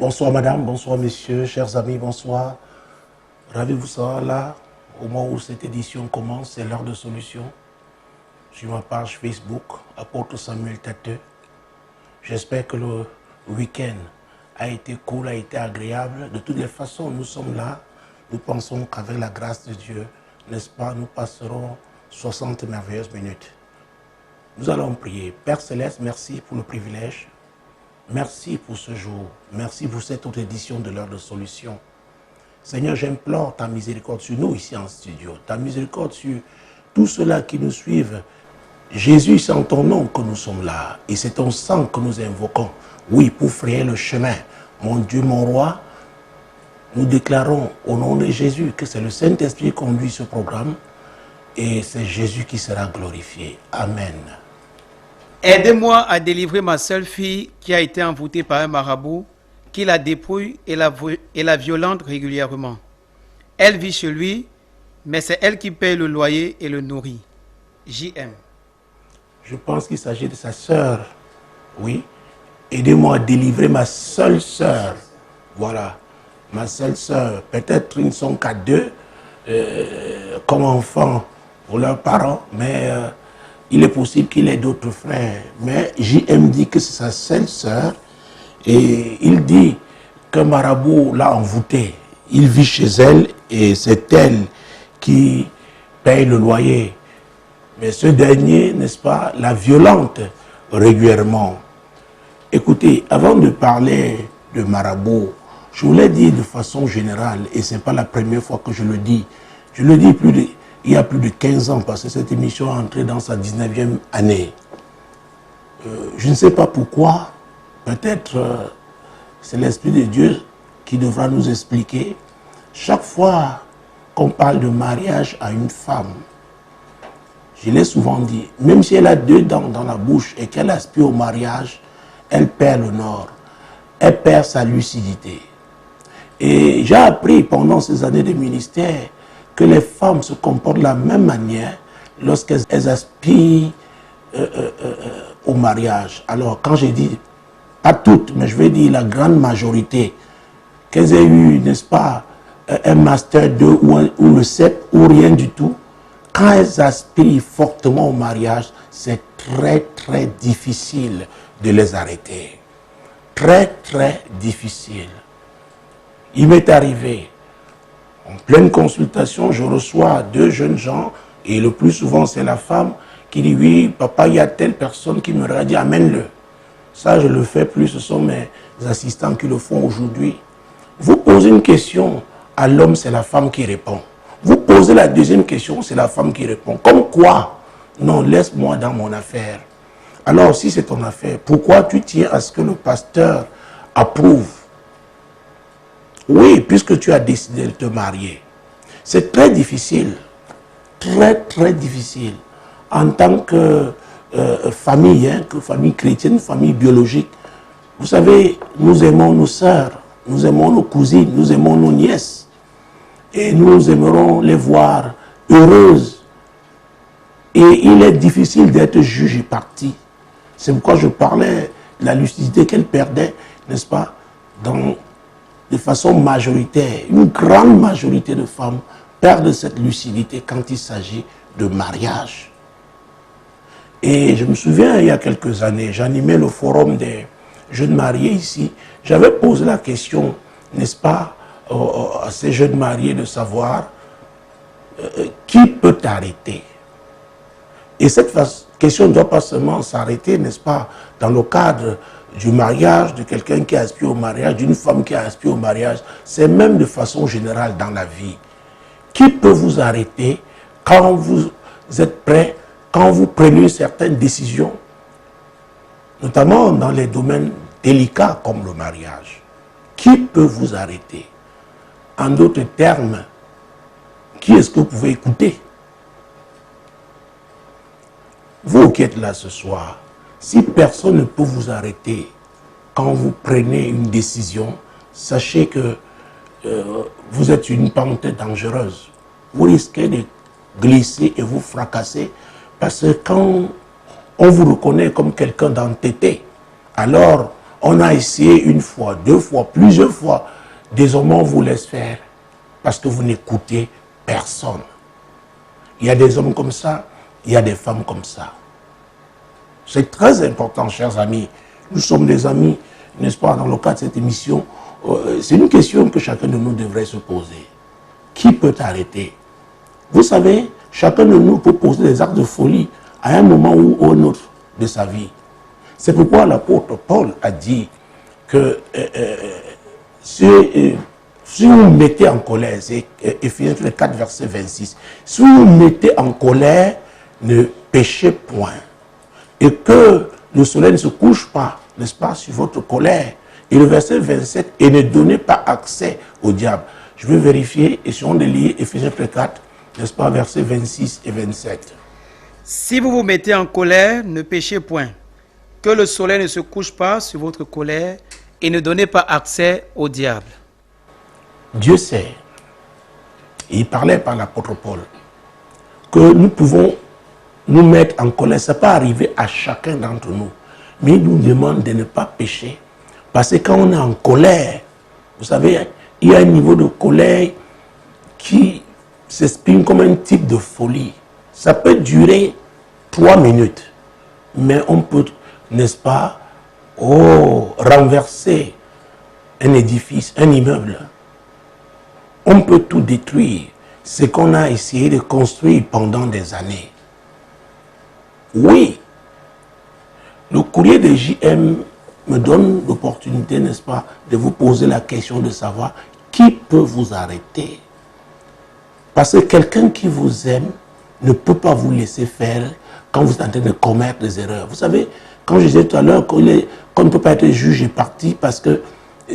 Bonsoir madame, bonsoir messieurs, chers amis, bonsoir. Ravi de vous savoir là, au moment où cette édition commence, c'est l'heure de solution. Sur ma page Facebook, Apôtre Samuel Tateux. J'espère que le week-end a été cool, a été agréable. De toutes les façons, nous sommes là. Nous pensons qu'avec la grâce de Dieu, n'est-ce pas, nous passerons 60 merveilleuses minutes. Nous allons prier. Père Céleste, merci pour le privilège. Merci pour ce jour. Merci pour cette autre édition de l'heure de solution. Seigneur, j'implore ta miséricorde sur nous ici en studio. Ta miséricorde sur tous ceux-là qui nous suivent. Jésus, c'est en ton nom que nous sommes là. Et c'est ton sang que nous invoquons. Oui, pour frayer le chemin. Mon Dieu, mon roi, nous déclarons au nom de Jésus que c'est le Saint-Esprit qui conduit ce programme. Et c'est Jésus qui sera glorifié. Amen. Aidez-moi à délivrer ma seule fille qui a été envoûtée par un marabout qui la dépouille et la violente régulièrement. Elle vit chez lui, mais c'est elle qui paye le loyer et le nourrit. J.M. Je pense qu'il s'agit de sa sœur. Oui. Aidez-moi à délivrer ma seule sœur. Voilà. Ma seule sœur. Peut-être ils ne sont qu'à deux comme enfants pour leurs parents, mais il est possible qu'il ait d'autres frères. Mais J.M. dit que c'est sa seule sœur et il dit qu'un marabout l'a envoûtée. Il vit chez elle et c'est elle qui paye le loyer. Mais ce dernier, n'est-ce pas, la violente régulièrement. Écoutez, avant de parler de marabout, je voulais dire de façon générale, et ce n'est pas la première fois que je le dis il y a plus de 15 ans, parce que cette émission est entrée dans sa 19e année. Je ne sais pas pourquoi, peut-être c'est l'Esprit de Dieu qui devra nous expliquer. Chaque fois qu'on parle de mariage à une femme, je l'ai souvent dit, même si elle a deux dents dans la bouche et qu'elle aspire au mariage, elle perd le nord, elle perd sa lucidité. Et j'ai appris pendant ces années de ministère que les femmes se comportent de la même manière lorsqu'elles aspirent au mariage. Alors quand j'ai dit, pas toutes, mais je vais dire la grande majorité, qu'elles aient eu, n'est-ce pas, un master 2 ou le CEP ou rien du tout, quand elles aspirent fortement au mariage, c'est très très difficile de les arrêter. Très très difficile. Il m'est arrivé, en pleine consultation, je reçois deux jeunes gens et le plus souvent c'est la femme qui dit oui, papa, il y a telle personne qui me dit amène-le. Ça, je le fais plus, ce sont mes assistants qui le font aujourd'hui. Vous posez une question à l'homme, c'est la femme qui répond. Vous posez la deuxième question, c'est la femme qui répond. Comme quoi? Non, laisse-moi dans mon affaire. Alors, si c'est ton affaire, pourquoi tu tiens à ce que le pasteur approuve? Oui, puisque tu as décidé de te marier. C'est très difficile, très très difficile, en tant que famille, que famille chrétienne, famille biologique. Vous savez, nous aimons nos sœurs, nous aimons nos cousines, nous aimons nos nièces. Et nous aimerons les voir heureuses. Et il est difficile d'être jugé parti. C'est pourquoi je parlais de la lucidité qu'elle perdait, n'est-ce pas, de façon majoritaire. Une grande majorité de femmes perdent cette lucidité quand il s'agit de mariage. Et je me souviens, il y a quelques années, j'animais le forum des jeunes mariés ici. J'avais posé la question, n'est-ce pas, à ces jeunes mariés de savoir qui peut t'arrêter. Et cette question ne doit pas seulement s'arrêter, n'est-ce pas, dans le cadre du mariage, de quelqu'un qui aspire au mariage, d'une femme qui aspire au mariage, c'est même de façon générale dans la vie. Qui peut vous arrêter quand vous êtes prêt, quand vous prenez certaines décisions, notamment dans les domaines délicats comme le mariage? Qui peut vous arrêter? En d'autres termes, qui est-ce que vous pouvez écouter? Vous qui êtes là ce soir, si personne ne peut vous arrêter quand vous prenez une décision, sachez que vous êtes une pente dangereuse. Vous risquez de glisser et vous fracasser parce que quand on vous reconnaît comme quelqu'un d'entêté, alors On a essayé une fois, deux fois, plusieurs fois. Désormais, on vous laisse faire parce que vous n'écoutez personne. Il y a des hommes comme ça, il y a des femmes comme ça. C'est très important, chers amis. Nous sommes des amis, n'est-ce pas, dans le cadre de cette émission. C'est une question que chacun de nous devrait se poser. Qui peut arrêter? Vous savez, chacun de nous peut poser des actes de folie à un moment ou un autre de sa vie. C'est pourquoi l'apôtre Paul a dit que si vous mettez en colère, c'est Éphésiens 4, verset 26, si vous mettez en colère, ne péchez point. Et que le soleil ne se couche pas, n'est-ce pas, sur votre colère. Et le verset 27, et ne donnez pas accès au diable. Je vais vérifier, et si on lit Éphésiens 4, n'est-ce pas, versets 26 et 27. Si vous vous mettez en colère, ne péchez point. Que le soleil ne se couche pas sur votre colère et ne donnez pas accès au diable. Dieu sait, et il parlait par l'apôtre Paul, que nous pouvons nous mettre en colère. Ça peut arriver à chacun d'entre nous. Mais il nous demande de ne pas pécher. Parce que quand on est en colère, vous savez, il y a un niveau de colère qui s'exprime comme un type de folie. Ça peut durer 3 minutes. Mais on peut, n'est-ce pas, renverser un édifice, un immeuble. On peut tout détruire. Ce qu'on a essayé de construire pendant des années. Oui, le courrier de JM me donne l'opportunité, n'est-ce pas, de vous poser la question de savoir qui peut vous arrêter. Parce que quelqu'un qui vous aime ne peut pas vous laisser faire quand vous êtes en train de commettre des erreurs. Vous savez, quand je disais tout à l'heure qu'on ne peut pas être juge et parti parce que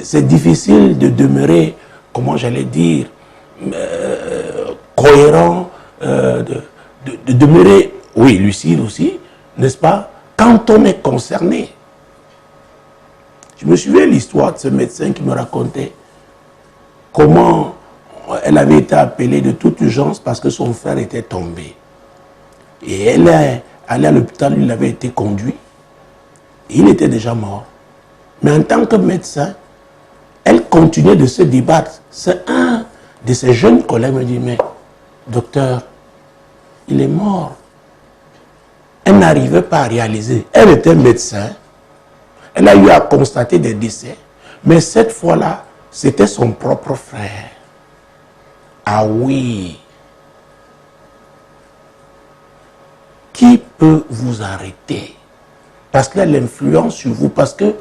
c'est difficile de demeurer, comment j'allais dire, cohérent, de demeurer, oui, lucide aussi, n'est-ce pas, quand on est concerné. Je me souviens de l'histoire de ce médecin qui me racontait comment elle avait été appelée de toute urgence parce que son frère était tombé. Et elle est allée à l'hôpital, il avait été conduit. Il était déjà mort. Mais en tant que médecin, elle continuait de se débattre. C'est un de ses jeunes collègues me dit, mais docteur, il est mort. Elle n'arrivait pas à réaliser. Elle était médecin. Elle a eu à constater des décès. Mais cette fois-là, c'était son propre frère. Ah oui. Qui peut vous arrêter? Parce qu'il a l'influence sur vous. Parce que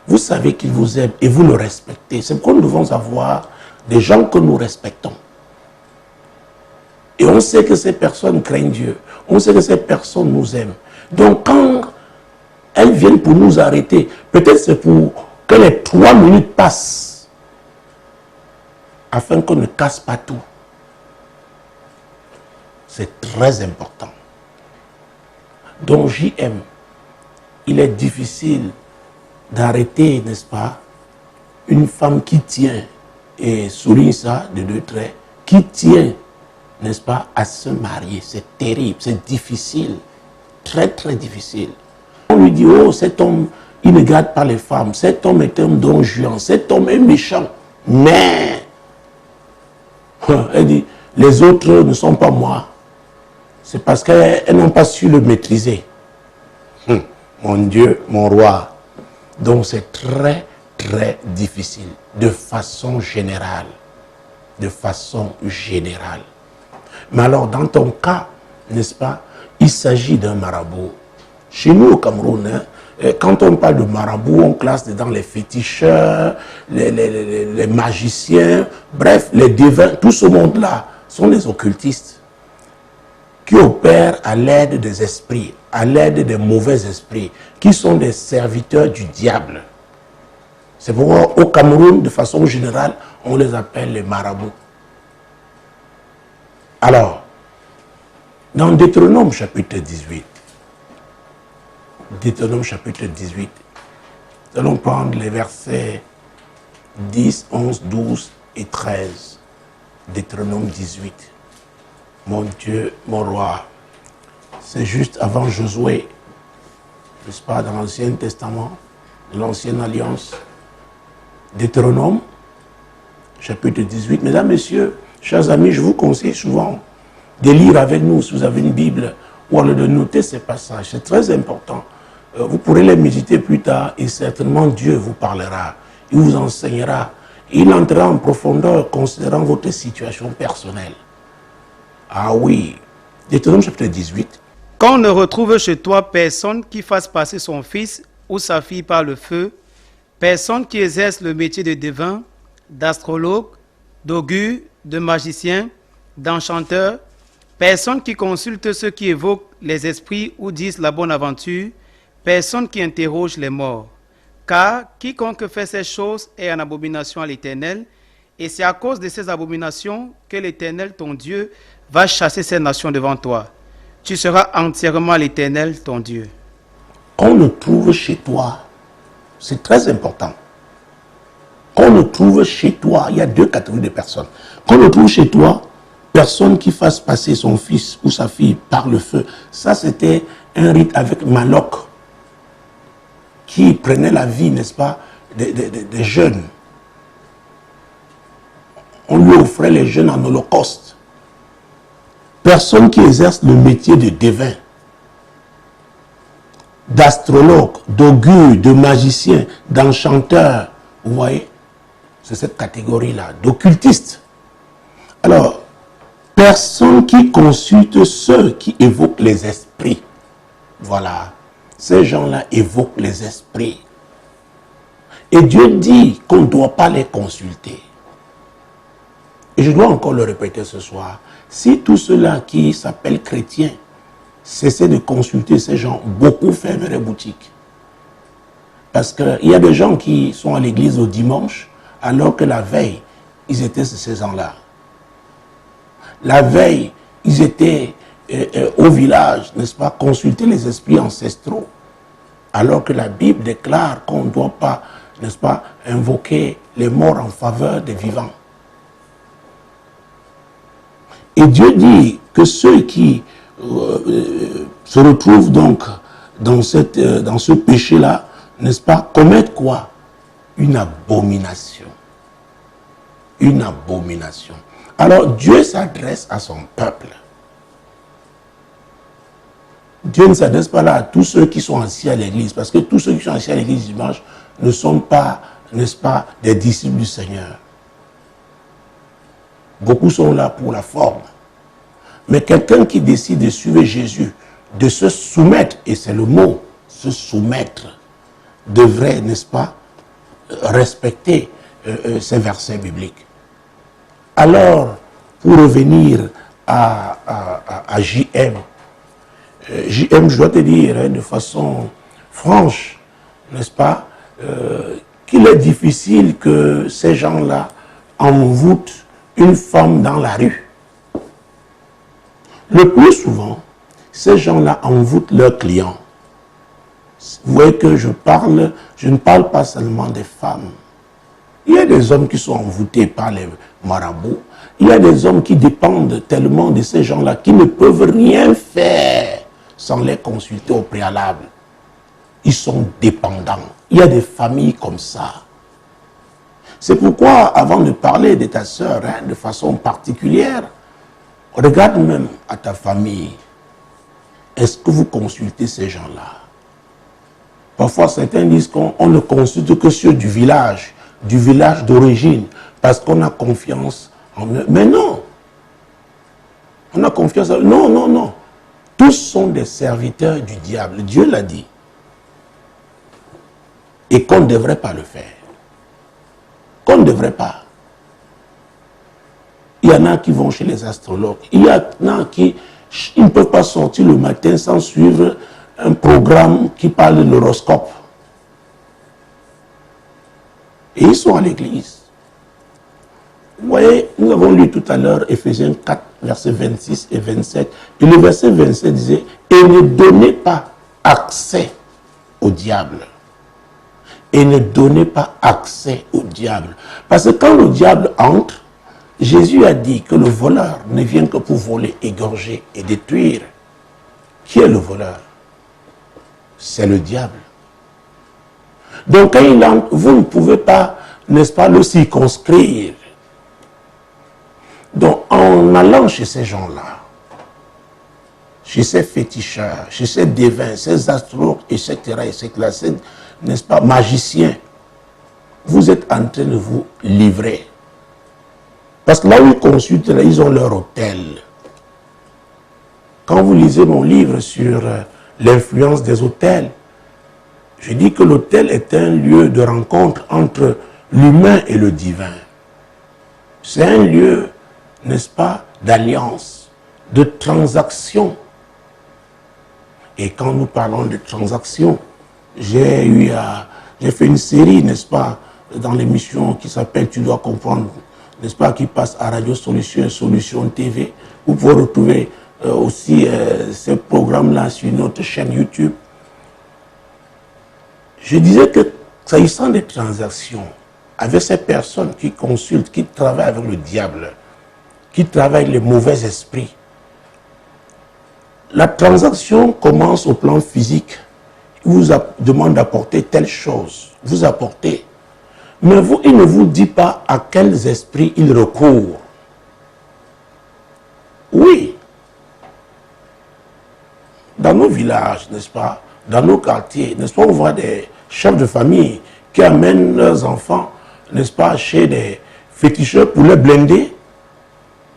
vous savez qu'il vous aime et vous le respectez. C'est pourquoi nous devons avoir des gens que nous respectons. Et on sait que ces personnes craignent Dieu. On sait que ces personnes nous aiment. Donc quand elles viennent pour nous arrêter, peut-être c'est pour que les 3 minutes passent, afin qu'on ne casse pas tout. C'est très important. Donc JM, il est difficile d'arrêter, n'est-ce pas, une femme qui tient, et souligne ça de 2 traits, qui tient, n'est-ce pas, à se marier. C'est terrible, c'est difficile, très très difficile. On lui dit, oh, cet homme, il ne garde pas les femmes, cet homme est un don juan, cet homme est méchant. Mais, elle dit, les autres ne sont pas moi. C'est parce qu'elles n'ont pas su le maîtriser. Mon Dieu, mon roi. Donc c'est très, très difficile, de façon générale. De façon générale. Mais alors, dans ton cas, n'est-ce pas, il s'agit d'un marabout. Chez nous au Cameroun, hein, quand on parle de marabout, on classe dedans les féticheurs, les magiciens, bref, les devins, tout ce monde-là sont des occultistes qui opèrent à l'aide des esprits, à l'aide des mauvais esprits, qui sont des serviteurs du diable. C'est pourquoi au Cameroun, de façon générale, on les appelle les marabouts. Alors, dans Deutéronome chapitre 18, Deutéronome chapitre 18, nous allons prendre les versets 10, 11, 12 et 13. Deutéronome 18. Mon Dieu, mon roi, c'est juste avant Josué, n'est-ce pas, dans l'Ancien Testament, l'ancienne alliance. Deutéronome, chapitre 18. Mesdames, Messieurs, chers amis, je vous conseille souvent de lire avec nous, si vous avez une Bible, ou alors de noter ces passages. C'est très important. Vous pourrez les méditer plus tard et certainement Dieu vous parlera. Il vous enseignera. Il entrera en profondeur considérant votre situation personnelle. Ah oui. Deutéronome chapitre 18. Qu'on ne retrouve chez toi personne qui fasse passer son fils ou sa fille par le feu, personne qui exerce le métier de devin, d'astrologue, d'augure, de magicien, d'enchanteur, personne qui consulte ceux qui évoquent les esprits ou disent la bonne aventure, personne qui interroge les morts. Car quiconque fait ces choses est en abomination à l'Éternel, et c'est à cause de ces abominations que l'Éternel, ton Dieu, va chasser ces nations devant toi. Tu seras entièrement à l'Éternel, ton Dieu. Qu'on ne trouve chez toi, c'est très important. Qu'on ne trouve chez toi, il y a deux catégories de personnes. Qu'on ne trouve chez toi, personne qui fasse passer son fils ou sa fille par le feu. Ça, c'était un rite avec Moloch, qui prenait la vie, n'est-ce pas, des jeunes. On lui offrait les jeunes en holocauste. Personne qui exerce le métier de devin, d'astrologue, d'augure, de magicien, d'enchanteur, vous voyez, c'est cette catégorie-là, d'occultiste. Alors, personne qui consulte ceux qui évoquent les esprits. Voilà, ces gens-là évoquent les esprits. Et Dieu dit qu'on ne doit pas les consulter. Et je dois encore le répéter ce soir. Si tous ceux-là qui s'appellent chrétiens cessaient de consulter ces gens, beaucoup fermeraient boutique. Parce qu'il y a des gens qui sont à l'église au dimanche, alors que la veille, ils étaient ces gens-là. La veille, ils étaient au village, n'est-ce pas, consulter les esprits ancestraux. Alors que la Bible déclare qu'on ne doit pas, n'est-ce pas, invoquer les morts en faveur des vivants. Et Dieu dit que ceux qui se retrouvent donc dans ce péché-là, n'est-ce pas, commettent quoi? Une abomination. Une abomination. Alors Dieu s'adresse à son peuple. Dieu ne s'adresse pas là à tous ceux qui sont assis à l'église, parce que tous ceux qui sont assis à l'église dimanche ne sont pas, n'est-ce pas, des disciples du Seigneur. Beaucoup sont là pour la forme. Mais quelqu'un qui décide de suivre Jésus, de se soumettre, et c'est le mot, se soumettre, devrait, n'est-ce pas, respecter ces versets bibliques. Alors, pour revenir à JM, JM, je dois te dire de façon franche, n'est-ce pas, qu'il est difficile que ces gens-là envoûtent une femme dans la rue. Le plus souvent, ces gens-là envoûtent leurs clients. Vous voyez que je ne parle pas seulement des femmes. Il y a des hommes qui sont envoûtés par les marabouts. Il y a des hommes qui dépendent tellement de ces gens-là qui ne peuvent rien faire sans les consulter au préalable. Ils sont dépendants. Il y a des familles comme ça. C'est pourquoi, avant de parler de ta sœur, de façon particulière, regarde même à ta famille. Est-ce que vous consultez ces gens-là? Parfois, certains disent qu'on ne consulte que ceux du village d'origine, parce qu'on a confiance en eux. Mais non. On a confiance en eux. Non, non, non. Tous sont des serviteurs du diable. Dieu l'a dit. Et qu'on ne devrait pas le faire. Qu'on ne devrait pas. Il y en a qui vont chez les astrologues. Il y en a qui ne peuvent pas sortir le matin sans suivre un programme qui parle de l'horoscope. Et ils sont à l'église. Vous voyez, nous avons lu tout à l'heure Éphésiens 4, versets 26 et 27. Et le verset 27 disait, « Et ne donnez pas accès au diable. » Et ne donnez pas accès au diable. Parce que quand le diable entre, Jésus a dit que le voleur ne vient que pour voler, égorger et détruire. Qui est le voleur? C'est le diable. Donc quand il entre, vous ne pouvez pas, n'est-ce pas, le circonscrire. Donc en allant chez ces gens-là, chez ces féticheurs, chez ces devins, ces astrologues, etc., ces, n'est-ce pas, magiciens, vous êtes en train de vous livrer. Parce que là où ils consultent, là, ils ont leur hôtel. Quand vous lisez mon livre sur l'influence des hôtels, je dis que l'hôtel est un lieu de rencontre entre l'humain et le divin. C'est un lieu, n'est-ce pas, d'alliance, de transaction. Et quand nous parlons de transaction, j'ai fait une série, n'est-ce pas, dans l'émission qui s'appelle Tu dois comprendre, n'est-ce pas, qui passe à Radio Solution et Solution TV. Vous pouvez retrouver aussi ce programme-là sur notre chaîne YouTube. Je disais que, s'agissant des transactions, avec ces personnes qui consultent, qui travaillent avec le diable, qui travaillent avec les mauvais esprits, la transaction commence au plan physique. Il vous demande d'apporter telle chose. Vous apportez. Mais vous, il ne vous dit pas à quels esprits il recourt. Oui. Dans nos villages, n'est-ce pas, dans nos quartiers, n'est-ce pas, on voit des chefs de famille qui amènent leurs enfants, n'est-ce pas, chez des féticheurs pour les blinder.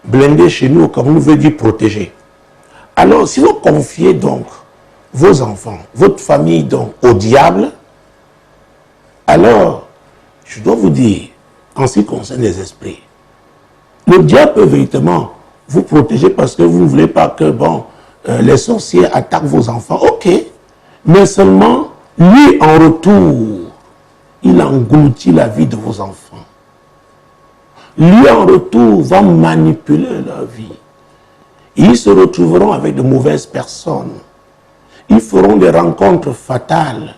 Blinder chez nous, comme on veut dire protéger. Alors, si vous confiez donc vos enfants, votre famille donc au diable, alors, je dois vous dire, en ce qui concerne les esprits, le diable peut véritablement vous protéger parce que vous ne voulez pas que, bon, les sorciers attaquent vos enfants. Ok, mais seulement, lui, en retour, il engloutit la vie de vos enfants. Lui, en retour, va manipuler leur vie. Ils se retrouveront avec de mauvaises personnes. Ils feront des rencontres fatales.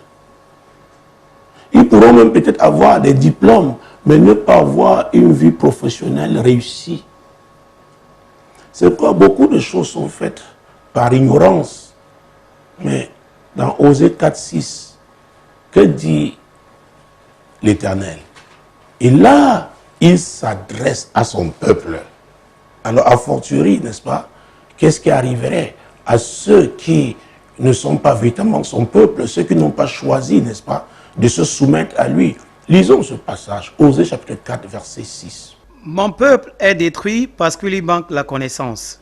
Ils pourront même peut-être avoir des diplômes, mais ne pas avoir une vie professionnelle réussie. C'est pourquoi beaucoup de choses sont faites par ignorance. Mais dans Osée 4:6, que dit l'Éternel? Et là, il s'adresse à son peuple. Alors, a fortiori, n'est-ce pas, qu'est-ce qui arriverait à ceux qui ne sont pas véritablement son peuple, ceux qui n'ont pas choisi, n'est-ce pas, de se soumettre à lui? Lisons ce passage, Osée chapitre 4, verset 6. Mon peuple est détruit parce qu'il lui manque la connaissance.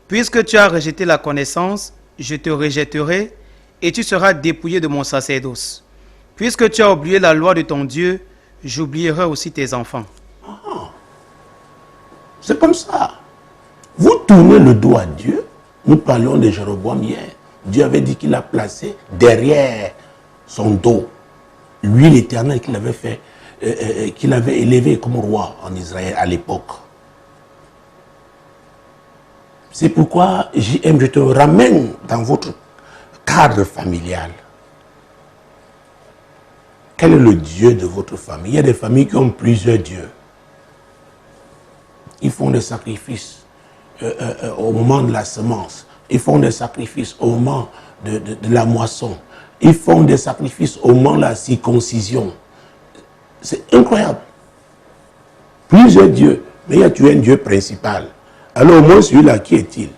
Puisque tu as rejeté la connaissance, je te rejetterai et tu seras dépouillé de mon sacerdoce. Puisque tu as oublié la loi de ton Dieu, j'oublierai aussi tes enfants. C'est comme ça. Vous tournez le dos à Dieu. Nous parlions de Jéroboam hier. Dieu avait dit qu'il a placé derrière son dos lui l'Éternel qu'il avait fait, qu'il avait élevé comme roi en Israël à l'époque. C'est pourquoi je te ramène dans votre cadre familial. Quel est le Dieu de votre famille? Il y a des familles qui ont plusieurs dieux. Ils font des sacrifices au moment de la semence. Ils font des sacrifices au moment de la moisson. Ils font des sacrifices au moment de la circoncision. C'est incroyable. Plusieurs dieux. Mais il y a tu es un Dieu principal. Alors au moins celui-là, qui est-il?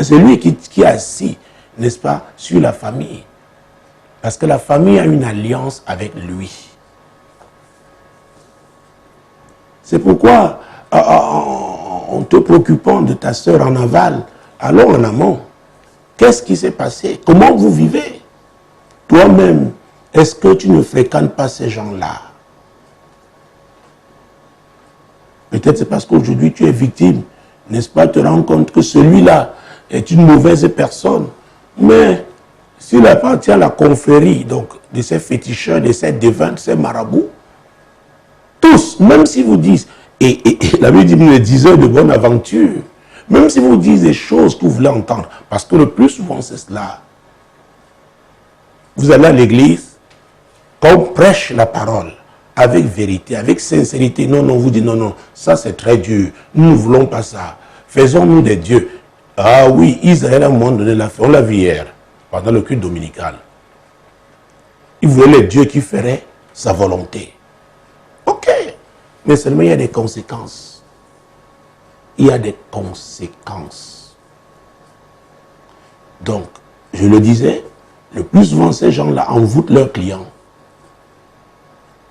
C'est lui qui est assis, n'est-ce pas, sur la famille. Parce que la famille a une alliance avec lui. C'est pourquoi, en te préoccupant de ta sœur en aval, allons en amont. Qu'est-ce qui s'est passé? Comment vous vivez? Toi-même, est-ce que tu ne fréquentes pas ces gens-là? Peut-être c'est parce qu'aujourd'hui tu es victime, n'est-ce pas? Tu te rends compte que celui-là est une mauvaise personne. Mais s'il appartient à la confrérie, donc de ces féticheurs, de ces devins, de ces marabouts, tous, même si vous dites, et la Bible dit, nous les diseurs de bonne aventure, même si vous dites des choses que vous voulez entendre, parce que le plus souvent c'est cela. Vous allez à l'église, quand on prêche la parole, avec vérité, avec sincérité, non, vous dites non, ça c'est très dur, nous ne voulons pas ça, faisons-nous des dieux. Ah oui, Israël à un moment donné l'a fait, on l'a vu hier, pendant le culte dominical. Il voulait le Dieu qui ferait sa volonté. Ok. Mais seulement il y a des conséquences. Il y a des conséquences. Donc, je le disais, le plus souvent ces gens-là envoûtent leurs clients.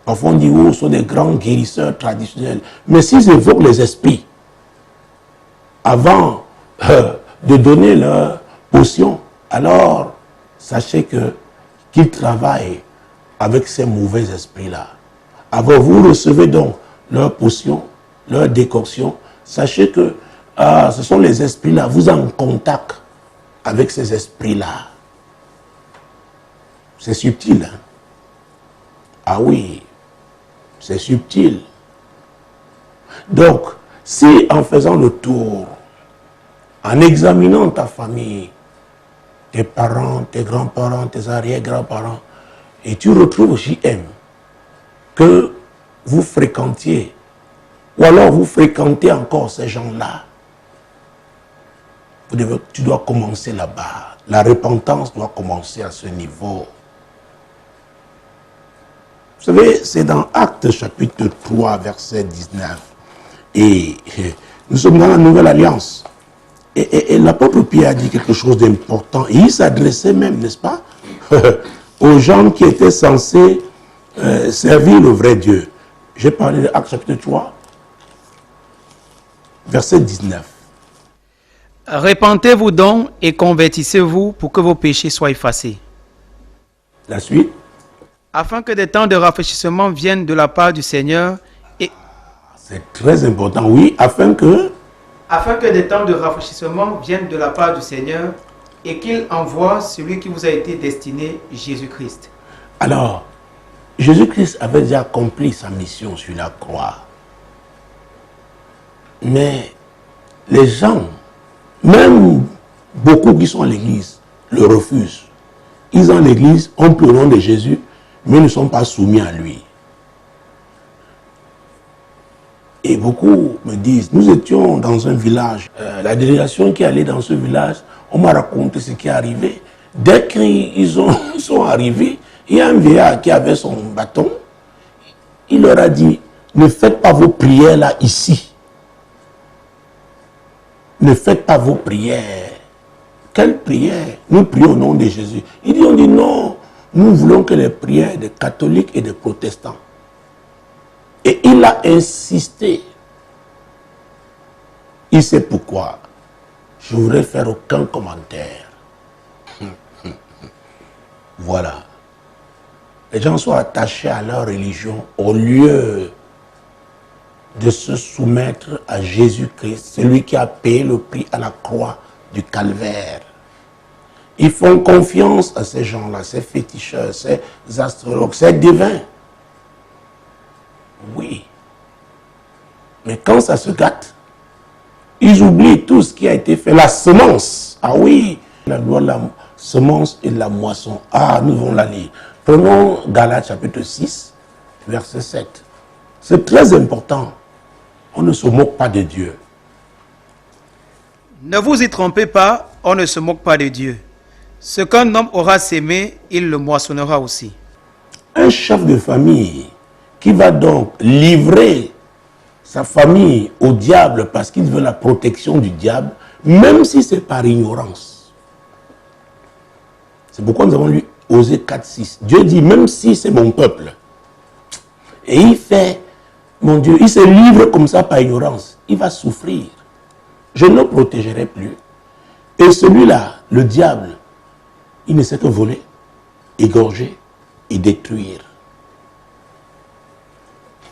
Parfois on dit, oh, ce sont des grands guérisseurs traditionnels. Mais s'ils évoquent les esprits, avant de donner leur potion, alors sachez qu'ils travaillent avec ces mauvais esprits-là. Avant vous recevez donc leur potion, leur décoction, sachez que ce sont les esprits-là, vous êtes en contact avec ces esprits-là. C'est subtil, hein? Ah oui, c'est subtil. Donc, si en faisant le tour, en examinant ta famille, tes parents, tes grands-parents, tes arrière-grands-parents, et tu retrouves JM, que vous fréquentiez, ou alors vous fréquentez encore ces gens-là, tu dois commencer là-bas. La repentance doit commencer à ce niveau. Vous savez, c'est dans Actes chapitre 3, verset 19. Et nous sommes dans la Nouvelle Alliance. Et l'apôtre Pierre a dit quelque chose d'important. Et il s'adressait même, n'est-ce pas, aux gens qui étaient censés servir le vrai Dieu. J'ai parlé de Actes chapitre 3, verset 19. Repentez-vous donc et convertissez-vous pour que vos péchés soient effacés. La suite. Afin que des temps de rafraîchissement viennent de la part du Seigneur et... C'est très important, oui, afin que des temps de rafraîchissement viennent de la part du Seigneur et qu'il envoie celui qui vous a été destiné, Jésus-Christ. Alors, Jésus-Christ avait déjà accompli sa mission sur la croix. Mais les gens, même beaucoup qui sont à l'église, le refusent. Ils sont à l'église, on prie au nom de Jésus, mais ne sont pas soumis à lui. Et beaucoup me disent, nous étions dans un village, la délégation qui allait dans ce village, on m'a raconté ce qui est arrivé. Dès qu'ils sont arrivés, il y a un vieillard qui avait son bâton, il leur a dit, ne faites pas vos prières là, ici. Ne faites pas vos prières. Quelle prière? Nous prions au nom de Jésus. On dit non, nous voulons que les prières des catholiques et des protestants. Et il a insisté. Il sait pourquoi. Je ne voudrais faire aucun commentaire. Voilà. Les gens sont attachés à leur religion au lieu de se soumettre à Jésus-Christ, celui qui a payé le prix à la croix du calvaire. Ils font confiance à ces gens-là, ces féticheurs, ces astrologues, ces divins. Oui. Mais quand ça se gâte, ils oublient tout ce qui a été fait. La semence. Ah oui, la loi de la semence et de la moisson. Ah, nous allons la lire. Prenons Galates chapitre 6, verset 7. C'est très important. On ne se moque pas de Dieu. Ne vous y trompez pas, on ne se moque pas de Dieu. Ce qu'un homme aura sémé, il le moissonnera aussi. Un chef de famille qui va donc livrer sa famille au diable parce qu'il veut la protection du diable, même si c'est par ignorance. C'est pourquoi nous avons lu Osée 4:6. Dieu dit, même si c'est mon peuple, et il fait, mon Dieu, il se livre comme ça par ignorance, il va souffrir. Je ne le protégerai plus. Et celui-là, le diable, il ne sait que voler, égorger et détruire.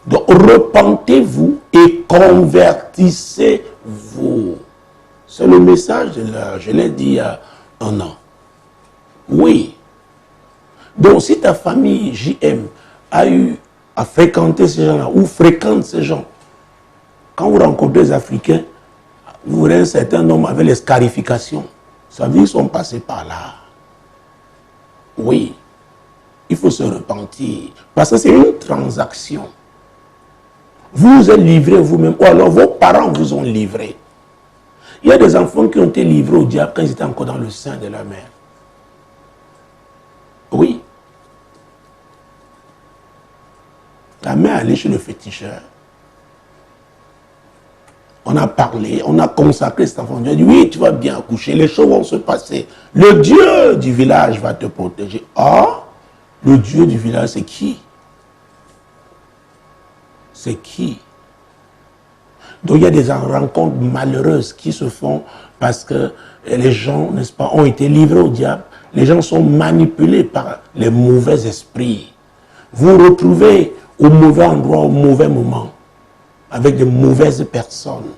Donc repentez-vous et convertissez-vous. C'est le message de l'heure. Je l'ai dit il y a un an. Oui. Donc si ta famille JM a eu à fréquenter ces gens-là ou fréquente ces gens, quand vous rencontrez les Africains, vous verrez un certain nombre avec les scarifications. Ça veut dire qu'ils sont passés par là. Oui. Il faut se repentir. Parce que c'est une transaction. Vous vous êtes livré vous-même, ou alors vos parents vous ont livré. Il y a des enfants qui ont été livrés au diable quand ils étaient encore dans le sein de leur mère. Oui. Ta mère est allée chez le féticheur. On a parlé, on a consacré cet enfant. Dieu a dit, oui, tu vas bien accoucher, les choses vont se passer. Le Dieu du village va te protéger. Ah, le Dieu du village, c'est qui? C'est qui? Donc il y a des rencontres malheureuses qui se font parce que les gens, n'est-ce pas, ont été livrés au diable. Les gens sont manipulés par les mauvais esprits. Vous vous retrouvez au mauvais endroit, au mauvais moment, avec de mauvaises personnes.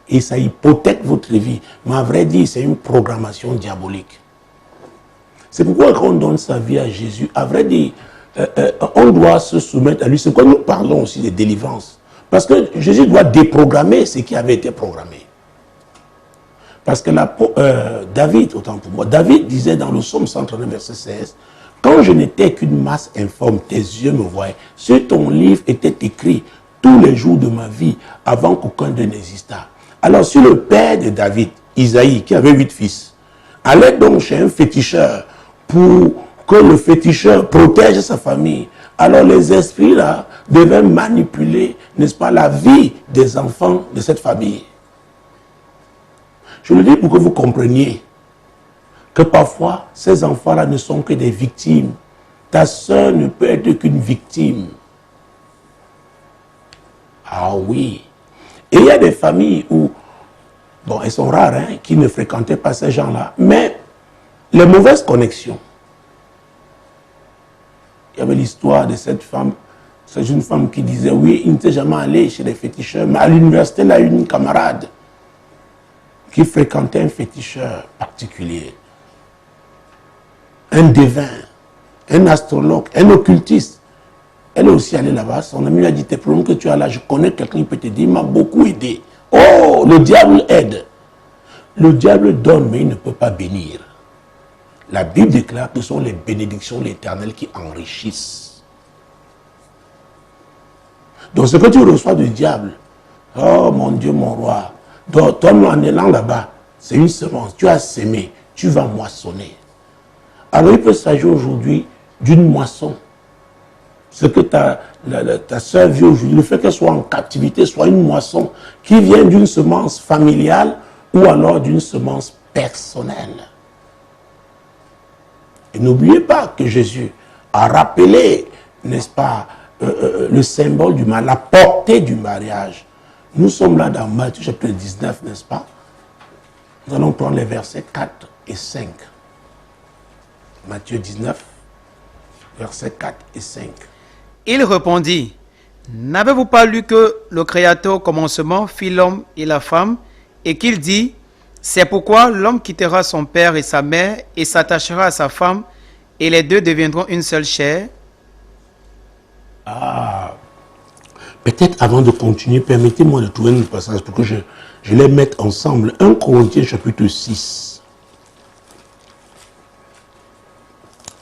Et ça hypothèque votre vie. Mais à vrai dire, c'est une programmation diabolique. C'est pourquoi quand on donne sa vie à Jésus, à vrai dire, on doit se soumettre à lui. C'est pourquoi nous parlons aussi de délivrance. Parce que Jésus doit déprogrammer ce qui avait été programmé. Parce que David, autant pour moi, David disait dans le psaume 139, verset 16, « Quand je n'étais qu'une masse informe, tes yeux me voyaient. Sur ton livre était écrit tous les jours de ma vie, avant qu'aucun d'eux n'existât. » Alors, si le père de David, Isaïe, qui avait 8 fils, allait donc chez un féticheur pour que le féticheur protège sa famille, alors les esprits là devaient manipuler, n'est-ce pas, la vie des enfants de cette famille. Je le dis pour que vous compreniez que parfois, ces enfants-là ne sont que des victimes. Ta sœur ne peut être qu'une victime. Ah oui. Et il y a des familles où, bon, elles sont rares, hein, qui ne fréquentaient pas ces gens-là, mais les mauvaises connexions. Il y avait l'histoire de cette femme, c'est une femme qui disait, oui, il n'était jamais allé chez les féticheurs, mais à l'université, elle a une camarade qui fréquentait un féticheur particulier, un devin, un astrologue, un occultiste. Elle est aussi allée là-bas, son ami lui a dit, tes problèmes que tu as là, je connais quelqu'un qui peut te dire, il m'a beaucoup aidé. Oh, le diable aide. Le diable donne, mais il ne peut pas bénir. La Bible déclare que ce sont les bénédictions de l'Éternel qui enrichissent. Donc ce que tu reçois du diable, oh mon Dieu, mon roi, donc toi, en allant là-bas, c'est une semence, tu as sémé, tu vas moissonner. Alors il peut s'agir aujourd'hui d'une moisson. Ce que ta soeur vit aujourd'hui, le fait qu'elle soit en captivité, soit une moisson qui vient d'une semence familiale ou alors d'une semence personnelle. Et n'oubliez pas que Jésus a rappelé, n'est-ce pas, le symbole du mariage, la portée du mariage. Nous sommes là dans Matthieu chapitre 19, n'est-ce pas? Nous allons prendre les versets 4 et 5. Matthieu 19, versets 4 et 5. Il répondit, n'avez-vous pas lu que le Créateur au commencement fit l'homme et la femme, et qu'il dit, c'est pourquoi l'homme quittera son père et sa mère et s'attachera à sa femme, et les deux deviendront une seule chair. Ah, peut-être avant de continuer, permettez-moi de trouver un passage pour que je les mette ensemble. 1 Corinthiens chapitre 6.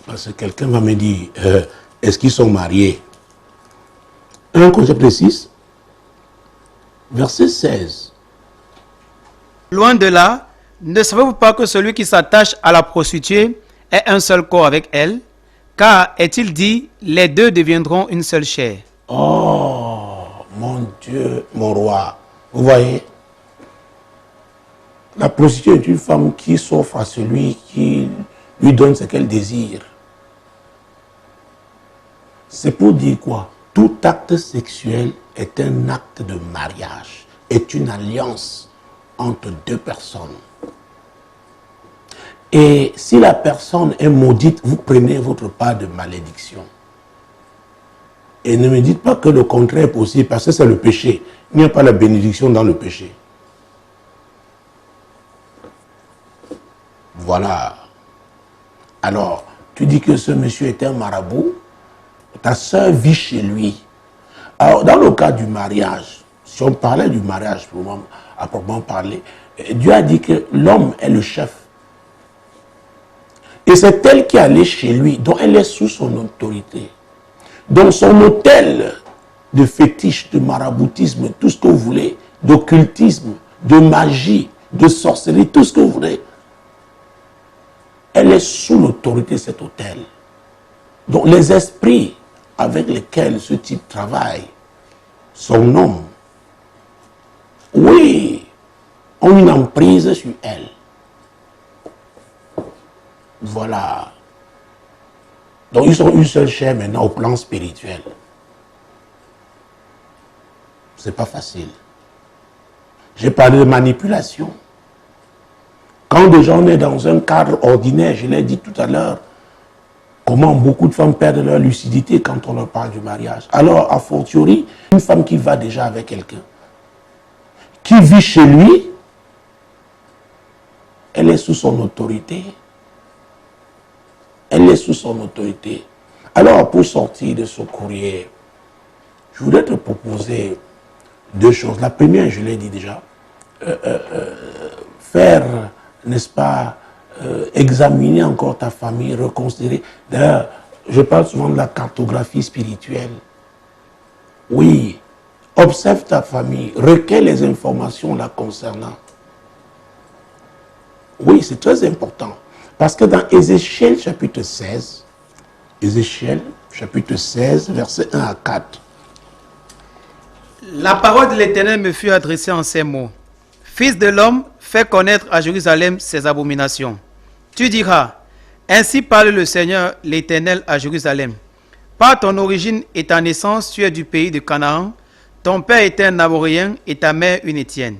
Parce que quelqu'un va me dire, est-ce qu'ils sont mariés? 1 Corinthiens chapitre 6, verset 16. Loin de là, ne savez-vous pas que celui qui s'attache à la prostituée est un seul corps avec elle? Car, est-il dit, les deux deviendront une seule chair. Oh, mon Dieu, mon roi. Vous voyez? La prostituée est une femme qui s'offre à celui qui lui donne ce qu'elle désire. C'est pour dire quoi? Tout acte sexuel est un acte de mariage, est une alliance entre deux personnes. Et si la personne est maudite, vous prenez votre part de malédiction. Et ne me dites pas que le contraire est possible, parce que c'est le péché. Il n'y a pas la bénédiction dans le péché. Voilà. Alors, tu dis que ce monsieur était un marabout, ta soeur vit chez lui. Alors, dans le cas du mariage, si on parlait du mariage, à proprement parler, Dieu a dit que l'homme est le chef. Et c'est elle qui est allée chez lui, donc elle est sous son autorité. Donc son hôtel de fétiche, de maraboutisme, tout ce que vous voulez, d'occultisme, de magie, de sorcellerie, tout ce que vous voulez, elle est sous l'autorité de cet hôtel. Donc les esprits avec lesquels ce type travaille, son homme, oui, ont une emprise sur elle. Voilà. Donc ils sont une seule chair maintenant au plan spirituel. C'est pas facile. J'ai parlé de manipulation. Quand des gens sont dans un cadre ordinaire, je l'ai dit tout à l'heure, comment beaucoup de femmes perdent leur lucidité quand on leur parle du mariage. Alors, a fortiori, une femme qui va déjà avec quelqu'un, qui vit chez lui, elle est sous son autorité. Elle est sous son autorité. Alors, pour sortir de ce courrier, je voudrais te proposer deux choses. La première, je l'ai dit déjà, faire, n'est-ce pas, examiner encore ta famille, reconsidérer. D'ailleurs, je parle souvent de la cartographie spirituelle. Oui, observe ta famille, recueille les informations la concernant. Oui, c'est très important. Parce que dans Ézéchiel chapitre 16, Ézéchiel chapitre 16, versets 1 à 4. La parole de l'Éternel me fut adressée en ces mots. Fils de l'homme, fais connaître à Jérusalem ses abominations. Tu diras, ainsi parle le Seigneur l'Éternel à Jérusalem. Par ton origine et ta naissance, tu es du pays de Canaan. Ton père était un Amoréen et ta mère une Étienne.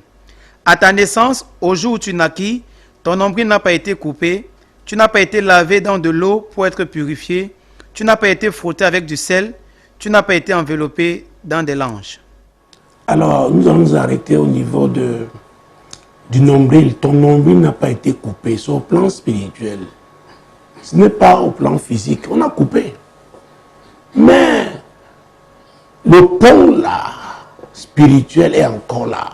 À ta naissance, au jour où tu naquis, ton nombril n'a pas été coupé. Tu n'as pas été lavé dans de l'eau pour être purifié. Tu n'as pas été frotté avec du sel. Tu n'as pas été enveloppé dans des langes. Alors, nous allons nous arrêter au niveau du nombril. Ton nombril n'a pas été coupé. C'est au plan spirituel. Ce n'est pas au plan physique. On a coupé. Mais le pont là, spirituel, est encore là.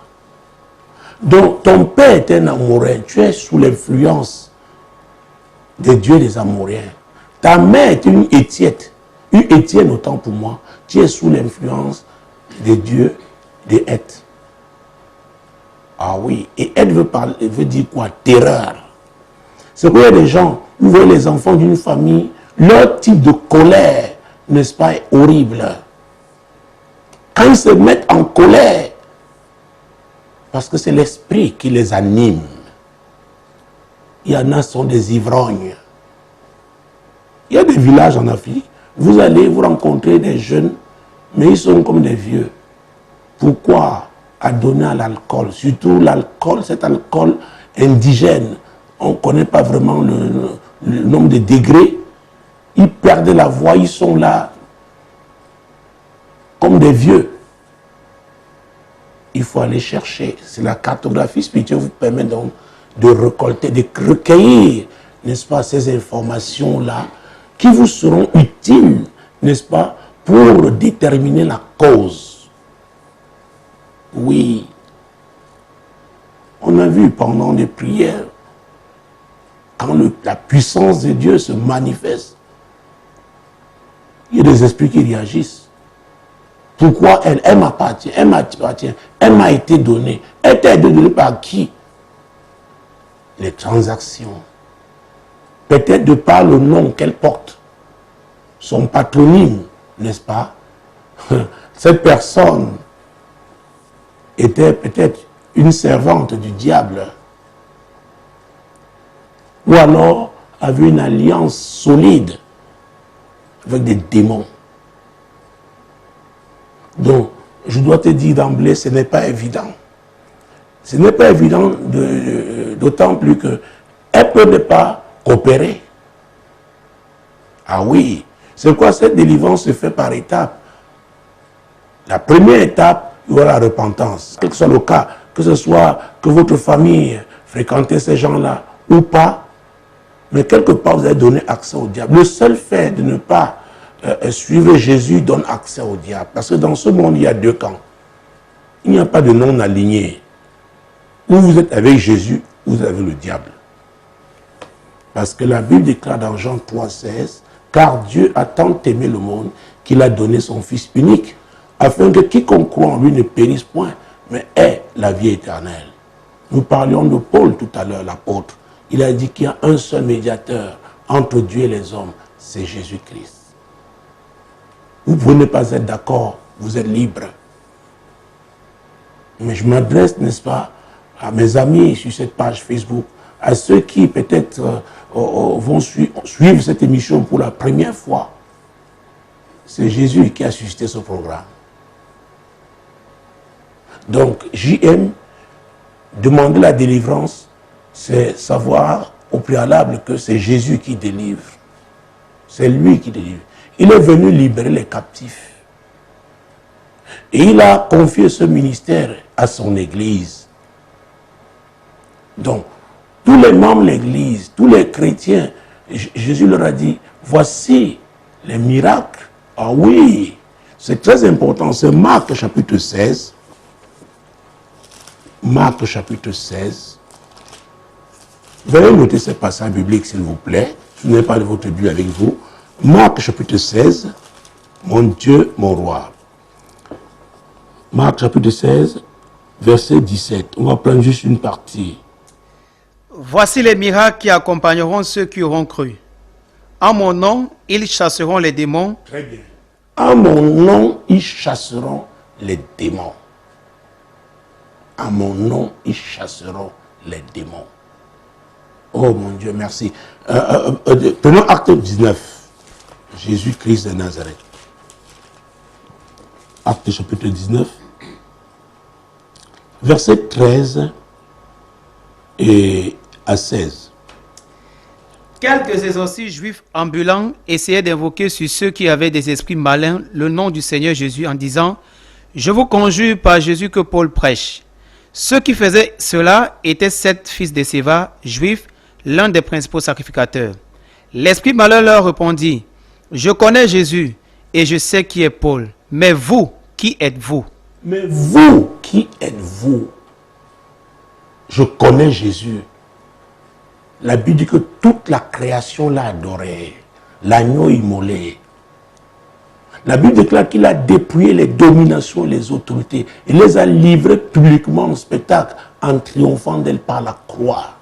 Donc, ton père est un Amoréen. Tu es sous l'influence des dieux des Amoréens. Ta mère est une Étienne autant pour moi. Tu es sous l'influence des dieux des Heths. Ah oui, et Heth veut dire quoi? Terreur. C'est qu'il y a des gens, vous voyez les enfants d'une famille, leur type de colère, n'est-ce pas, est horrible. Quand ils se mettent en colère, parce que c'est l'esprit qui les anime. Il y en a qui sont des ivrognes. Il y a des villages en Afrique, vous allez vous rencontrer des jeunes, mais ils sont comme des vieux. Pourquoi adonner à l'alcool? Surtout l'alcool, cet alcool indigène. On ne connaît pas vraiment le nombre de degrés. Ils perdent la voix, ils sont là comme des vieux. Il faut aller chercher. C'est la cartographie spirituelle qui vous permet donc de récolter, de recueillir, n'est-ce pas, ces informations-là qui vous seront utiles, n'est-ce pas, pour déterminer la cause. Oui. On a vu pendant des prières, quand la puissance de Dieu se manifeste, il y a des esprits qui réagissent. Pourquoi elle m'appartient, elle m'a été donnée. Elle t'a été donnée par qui? Les transactions. Peut-être de par le nom qu'elle porte, son patronyme, n'est-ce pas? Cette personne était peut-être une servante du diable. Ou alors avait une alliance solide avec des démons. Donc, je dois te dire d'emblée, ce n'est pas évident. Ce n'est pas évident, d'autant plus qu'elle peut ne pas coopérer. Ah oui, c'est quoi cette délivrance se fait par étapes. La première étape, il y aura la repentance. Quel que soit le cas, que ce soit que votre famille fréquentait ces gens-là ou pas, mais quelque part vous avez donné accès au diable. Le seul fait de ne pas suivre Jésus donne accès au diable. Parce que dans ce monde, il y a deux camps. Il n'y a pas de non-aligné. Ou vous êtes avec Jésus, ou vous avez le diable. Parce que la Bible déclare dans Jean 3,16, car Dieu a tant aimé le monde qu'il a donné son Fils unique, afin que quiconque croit en lui ne périsse point, mais ait la vie éternelle. Nous parlions de Paul tout à l'heure, l'apôtre. Il a dit qu'il y a un seul médiateur entre Dieu et les hommes, c'est Jésus-Christ. Vous pouvez ne pas être d'accord, vous êtes libre. Mais je m'adresse, n'est-ce pas, à mes amis sur cette page Facebook, à ceux qui peut-être vont suivre cette émission pour la première fois. C'est Jésus qui a suscité ce programme. Donc, JM, demander la délivrance, c'est savoir au préalable que c'est Jésus qui délivre. C'est lui qui délivre. Il est venu libérer les captifs. Et il a confié ce ministère à son Église. Donc, tous les membres de l'Église, tous les chrétiens, Jésus leur a dit, voici les miracles. Ah oui, c'est très important. C'est Marc chapitre 16. Marc chapitre 16. Veuillez noter ce passage biblique, s'il vous plaît. Je n'ai pas de votre Bible avec vous. Marc chapitre 16. Mon Dieu, mon roi. Marc chapitre 16, verset 17. On va prendre juste une partie. Voici les miracles qui accompagneront ceux qui auront cru. En mon nom, ils chasseront les démons. Très bien. En mon nom, ils chasseront les démons. En mon nom, ils chasseront les démons. Oh mon Dieu, merci. Prenons acte 19. Jésus-Christ de Nazareth. Acte chapitre 19. Verset 13 et à 16. Quelques exorcistes juifs ambulants essayaient d'invoquer sur ceux qui avaient des esprits malins le nom du Seigneur Jésus en disant « Je vous conjure par Jésus que Paul prêche ». Ceux qui faisaient cela étaient 7 fils de Séva, juifs, l'un des principaux sacrificateurs. L'esprit malin leur répondit « Je connais Jésus et je sais qui est Paul, mais vous, qui êtes-vous » Mais vous, qui êtes-vous? Je connais Jésus. La Bible dit que toute la création l'a adoré. L'agneau immolé. La Bible déclare qu'il a dépouillé les dominations, les autorités. Il les a livrées publiquement en spectacle en triomphant d'elle par la croix.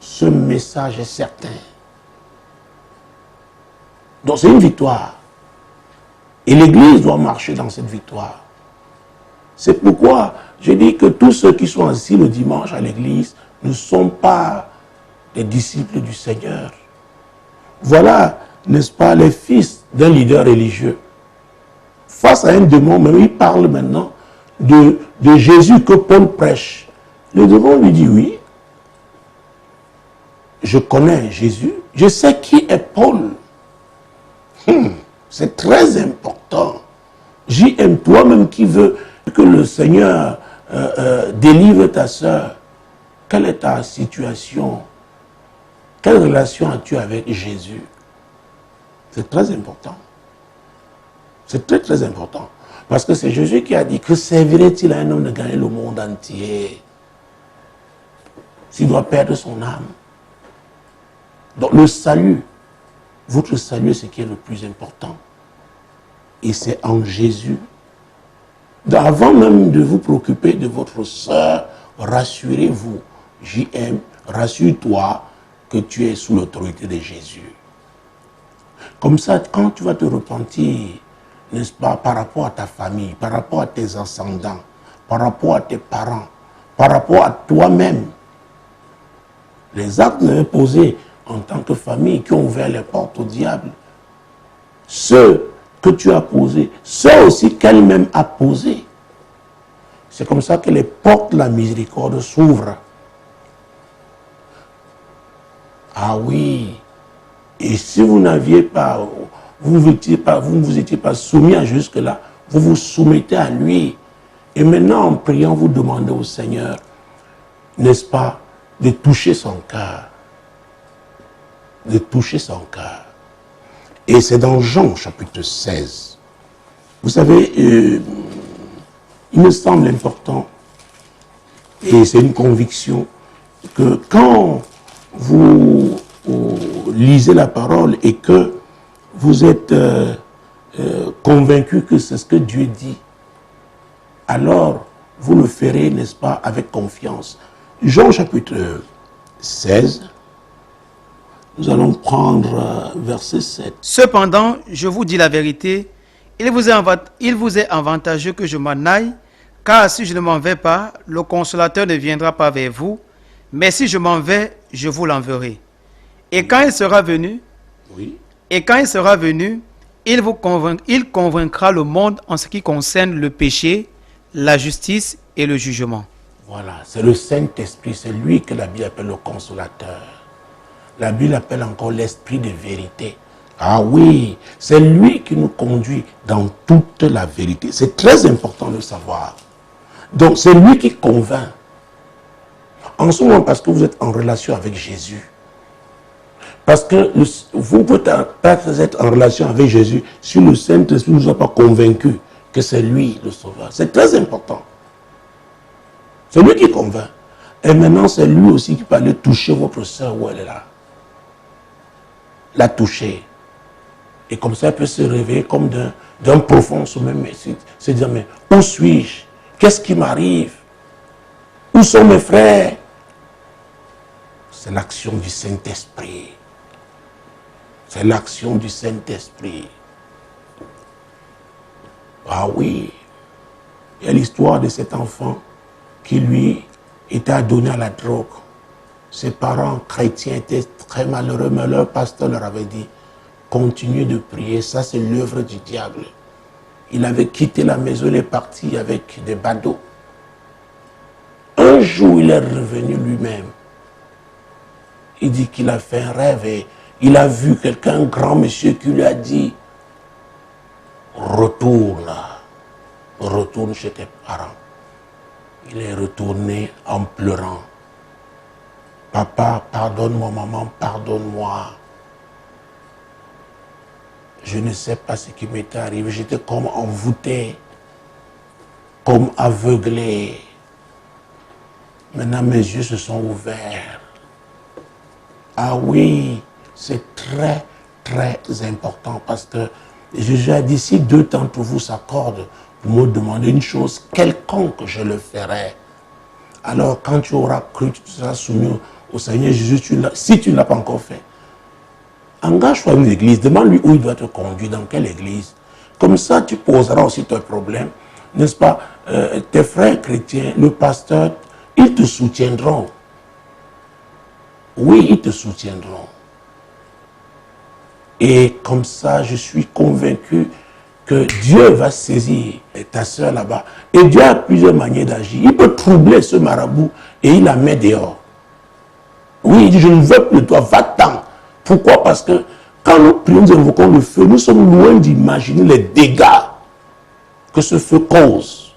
Ce message est certain. Donc c'est une victoire. Et l'Église doit marcher dans cette victoire. C'est pourquoi je dis que tous ceux qui sont assis le dimanche à l'Église ne sont pas des disciples du Seigneur. Voilà, n'est-ce pas, les fils d'un leader religieux. Face à un démon, même il parle maintenant de Jésus que Paul prêche. Le démon lui dit oui. Je connais Jésus. Je sais qui est Paul. C'est très important. J'aime toi-même qui veux que le Seigneur délivre ta soeur. Quelle est ta situation? Quelle relation as-tu avec Jésus? C'est très important. C'est très très important. Parce que c'est Jésus qui a dit que servirait-il à un homme de gagner le monde entier s'il doit perdre son âme? Donc le salut, votre salut est ce qui est le plus important. Et c'est en Jésus. Avant même de vous préoccuper de votre soeur, rassurez-vous. JM, rassure-toi que tu es sous l'autorité de Jésus. Comme ça, quand tu vas te repentir, n'est-ce pas, par rapport à ta famille, par rapport à tes ascendants, par rapport à tes parents, par rapport à toi-même, les actes que vous avez posés en tant que famille qui ont ouvert les portes au diable, ceux que tu as posés, ceux aussi qu'elle-même a posés. C'est comme ça que les portes de la miséricorde s'ouvrent. Ah oui. Et si vous n'aviez pas, vous ne vous étiez pas soumis à jusque-là, vous vous soumettez à lui. Et maintenant, en priant, vous demandez au Seigneur, n'est-ce pas, de toucher son cœur. De toucher son cœur. Et c'est dans Jean chapitre 16. Vous savez, il me semble important, et c'est une conviction, que quand vous lisez la parole et que vous êtes convaincu que c'est ce que Dieu dit, alors vous le ferez, n'est-ce pas, avec confiance. Jean chapitre 16, Nous allons prendre verset 7. Cependant, je vous dis la vérité, il vous est avantageux que je m'en aille, car si je ne m'en vais pas, le consolateur ne viendra pas vers vous, mais si je m'en vais, je vous l'enverrai. Et quand il sera venu, Oui. il convaincra le monde en ce qui concerne le péché, la justice et le jugement. Voilà, c'est le Saint-Esprit, c'est lui que la Bible appelle le consolateur. La Bible appelle encore l'esprit de vérité. Ah oui, c'est lui qui nous conduit dans toute la vérité. C'est très important de le savoir. Donc c'est lui qui convainc. En ce moment, parce que vous êtes en relation avec Jésus. Parce que vous pouvez pas être en relation avec Jésus si le Saint-Esprit ne nous a pas convaincus que c'est lui le Sauveur. C'est très important. C'est lui qui convainc. Et maintenant, c'est lui aussi qui peut aller toucher votre soeur où elle est là. La toucher. Et comme ça, elle peut se réveiller comme d'un profond sommeil. Se dire, mais où suis-je? Qu'est-ce qui m'arrive? Où sont mes frères? C'est l'action du Saint-Esprit. C'est l'action du Saint-Esprit. Ah oui. Il y a l'histoire de cet enfant qui, lui, était adonné à la drogue. Ses parents chrétiens étaient très malheureux, mais leur pasteur leur avait dit, continuez de prier, ça c'est l'œuvre du diable. Il avait quitté la maison, il est parti avec des badauds. Un jour, il est revenu lui-même. Il dit qu'il a fait un rêve et il a vu quelqu'un, un grand monsieur, qui lui a dit, retourne chez tes parents. Il est retourné en pleurant. Papa, pardonne-moi, maman, pardonne-moi. Je ne sais pas ce qui m'était arrivé. J'étais comme envoûté, comme aveuglé. Maintenant, mes yeux se sont ouverts. Ah oui, c'est très, très important parce que Jésus a dit, si deux d'entre vous s'accordent pour me demander une chose quelconque, je le ferai. Alors, quand tu auras cru, tu seras soumis au Seigneur Jésus, si tu ne l'as pas encore fait, engage-toi à une église, demande-lui où il doit te conduire, dans quelle église. Comme ça, tu poseras aussi tes problèmes, n'est-ce pas? Tes frères chrétiens, le pasteur, ils te soutiendront. Oui, ils te soutiendront. Et comme ça, je suis convaincu que Dieu va saisir ta soeur là-bas. Et Dieu a plusieurs manières d'agir. Il peut troubler ce marabout et il la met dehors. Oui, il dit, je ne veux plus de toi, va-t'en. Pourquoi? Parce que quand nous prions, nous invoquons le feu, nous sommes loin d'imaginer les dégâts que ce feu cause.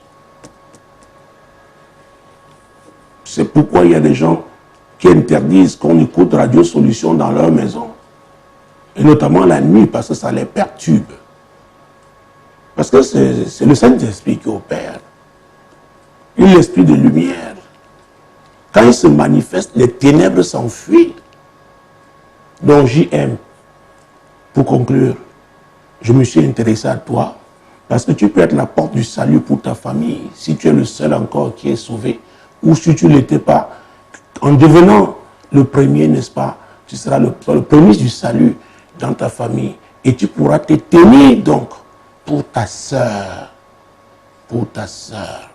C'est pourquoi il y a des gens qui interdisent qu'on écoute Radio Solution dans leur maison. Et notamment la nuit, parce que ça les perturbe. Parce que c'est le Saint-Esprit qui opère. Il est l'esprit de lumière. Quand il se manifeste, les ténèbres s'enfuient. Donc JM, pour conclure, je me suis intéressé à toi parce que tu peux être la porte du salut pour ta famille si tu es le seul encore qui est sauvé ou si tu ne l'étais pas. En devenant le premier, n'est-ce pas, tu seras le premier du salut dans ta famille et tu pourras te tenir donc pour ta sœur. Pour ta sœur.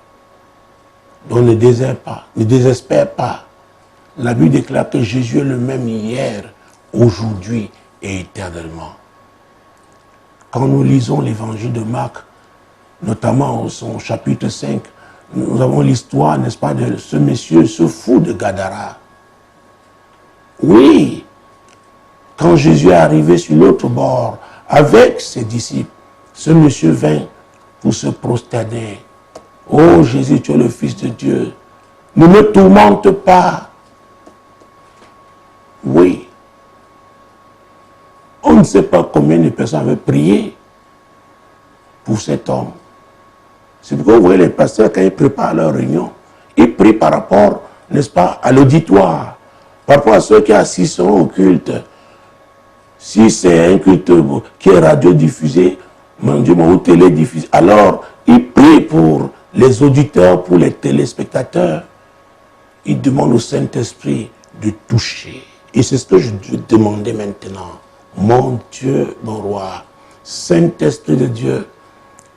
Donc ne désespère pas. La Bible déclare que Jésus est le même hier, aujourd'hui et éternellement. Quand nous lisons l'évangile de Marc, notamment son chapitre 5, nous avons l'histoire, n'est-ce pas, de ce monsieur, ce fou de Gadara. Oui, quand Jésus est arrivé sur l'autre bord avec ses disciples, ce monsieur vint pour se prosterner. Oh Jésus, tu es le Fils de Dieu. Ne me tourmente pas. Oui. On ne sait pas combien de personnes avaient prié pour cet homme. C'est pourquoi vous voyez les pasteurs, quand ils préparent leur réunion, ils prient par rapport, n'est-ce pas, à l'auditoire, par rapport à ceux qui assisteront au culte. Si c'est un culte qui est radiodiffusé, mon Dieu, ou télédiffusé, alors ils prient pour les auditeurs, pour les téléspectateurs. Ils demandent au Saint-Esprit de toucher Et c'est ce que je te demandais maintenant. Mon Dieu, mon roi, Saint-Esprit de Dieu,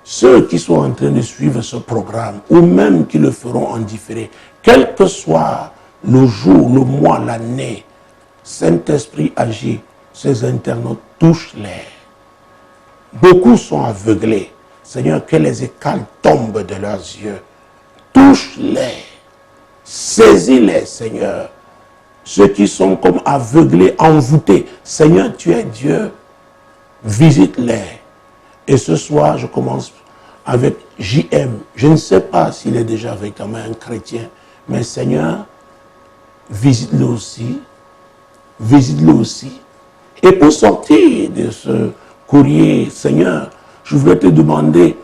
ceux qui sont en train de suivre ce programme, ou même qui le feront en différé, quel que soit le jour, le mois, l'année, Saint-Esprit agit, ces internautes, touche-les. Beaucoup sont aveuglés. Seigneur, que les écailles tombent de leurs yeux. Touche-les. Saisis-les, Seigneur. Ceux qui sont comme aveuglés, envoûtés. Seigneur, tu es Dieu. Visite-les. Et ce soir, je commence avec JM. Je ne sais pas s'il est déjà véritablement un chrétien. Mais Seigneur, visite-le aussi. Visite-le aussi. Et pour sortir de ce courrier, Seigneur, je voudrais te demander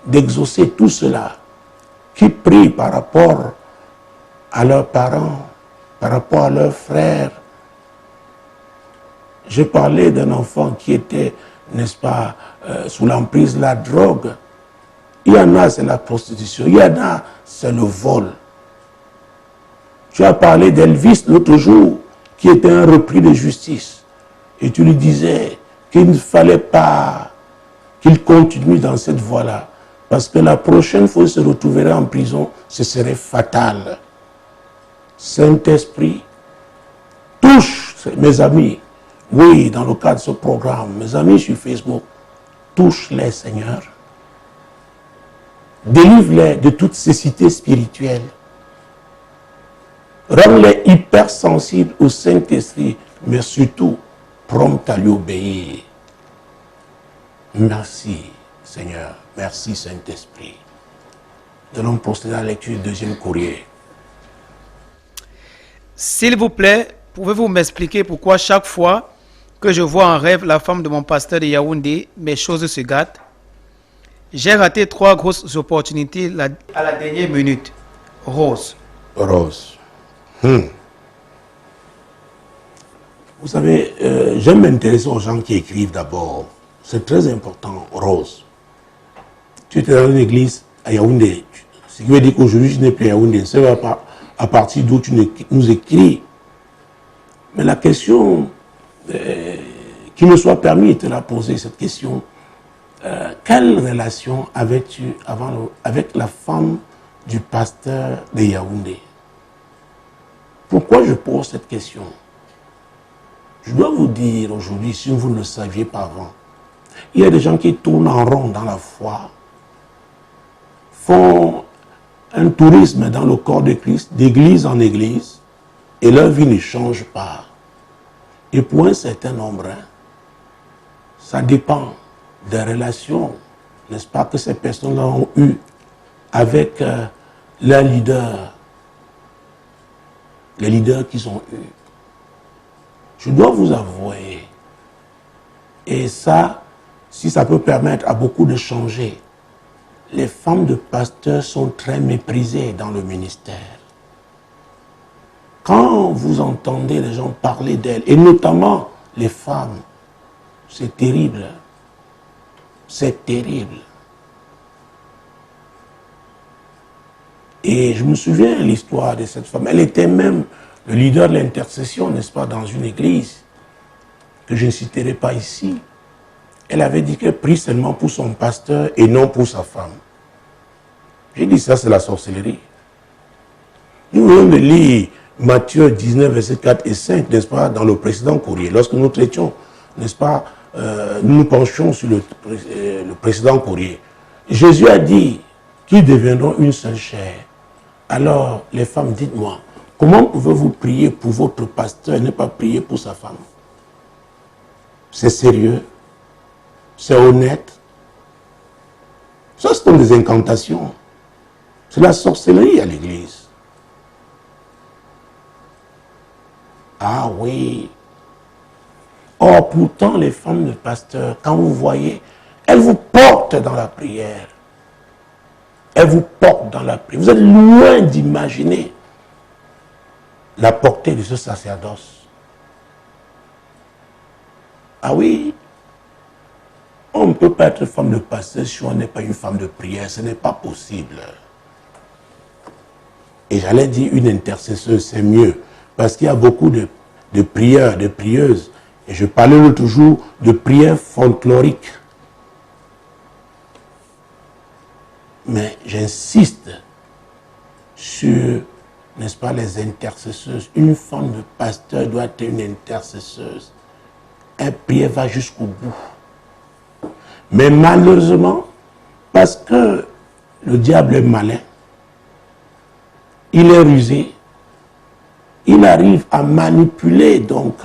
d'exaucer tout cela qui prient par rapport à leurs parents, par rapport à leurs frères. J'ai parlé d'un enfant qui était, n'est-ce pas, sous l'emprise de la drogue. Il y en a, c'est la prostitution. Il y en a, c'est le vol. Tu as parlé d'Elvis l'autre jour, qui était un repris de justice. Et tu lui disais qu'il ne fallait pas qu'il continue dans cette voie-là. Parce que la prochaine fois qu'il se retrouverait en prison, ce serait fatal. Saint-Esprit, touche mes amis. Oui, dans le cadre de ce programme, mes amis sur Facebook, touche-les, Seigneur. Délivre-les de toute cécité spirituelle. Rends-les hypersensibles au Saint-Esprit, mais surtout, prompt à lui obéir. Merci, Seigneur. Merci, Saint-Esprit. Nous allons procéder à la lecture du deuxième courrier. S'il vous plaît, pouvez-vous m'expliquer pourquoi chaque fois que je vois en rêve la femme de mon pasteur de Yaoundé, mes choses se gâtent? J'ai raté 3 grosses opportunités à la dernière minute. Rose. Rose. Vous savez, j'aime m'intéresser aux gens qui écrivent d'abord. C'est très important, Rose. Tu étais dans une église à Yaoundé. Ce qui veut dire qu'aujourd'hui, je n'ai plus à Yaoundé. Ce n'est pas à partir d'où tu nous écris. Mais la question qui me soit permis de la poser, cette question, quelle relation avais-tu avec la femme du pasteur de Yaoundé? Pourquoi je pose cette question? Je dois vous dire aujourd'hui, si vous ne le saviez pas avant, il y a des gens qui tournent en rond dans la foi, font un tourisme dans le corps de Christ, d'église en église, et leur vie ne change pas. Et pour un certain nombre, ça dépend des relations, n'est-ce pas, que ces personnes-là ont eues avec leurs leaders, les leaders qu'ils ont eus. Je dois vous avouer, et ça, si ça peut permettre à beaucoup de changer, les femmes de pasteurs sont très méprisées dans le ministère. Quand vous entendez les gens parler d'elles, et notamment les femmes, c'est terrible. C'est terrible. Et je me souviens de l'histoire de cette femme. Elle était même le leader de l'intercession, n'est-ce pas, dans une église que je ne citerai pas ici. Elle avait dit qu'elle prie seulement pour son pasteur et non pour sa femme. J'ai dit ça, c'est la sorcellerie. Nous venons de lire Matthieu 19, versets 4 et 5, n'est-ce pas, dans le précédent courrier. Lorsque nous traitions, n'est-ce pas, nous nous penchions sur le précédent courrier. Jésus a dit qu'ils deviendront une seule chair. Alors, les femmes, dites-moi, comment pouvez-vous prier pour votre pasteur et ne pas prier pour sa femme? C'est sérieux? C'est honnête? Ça, ce sont des incantations. C'est la sorcellerie à l'église. Ah oui. Or, pourtant, les femmes de pasteur, quand vous voyez, elles vous portent dans la prière. Elles vous portent dans la prière. Vous êtes loin d'imaginer la portée de ce sacerdoce. Ah oui. On ne peut pas être femme de pasteur si on n'est pas une femme de prière. Ce n'est pas possible. Et j'allais dire une intercesseuse, c'est mieux. Parce qu'il y a beaucoup de prieurs, de prieuses. Et je parlais toujours de prières folkloriques. Mais j'insiste sur, n'est-ce pas, les intercesseuses. Une femme de pasteur doit être une intercesseuse. Elle prie, elle va jusqu'au bout. Mais malheureusement, parce que le diable est malin, il est rusé, il arrive à manipuler donc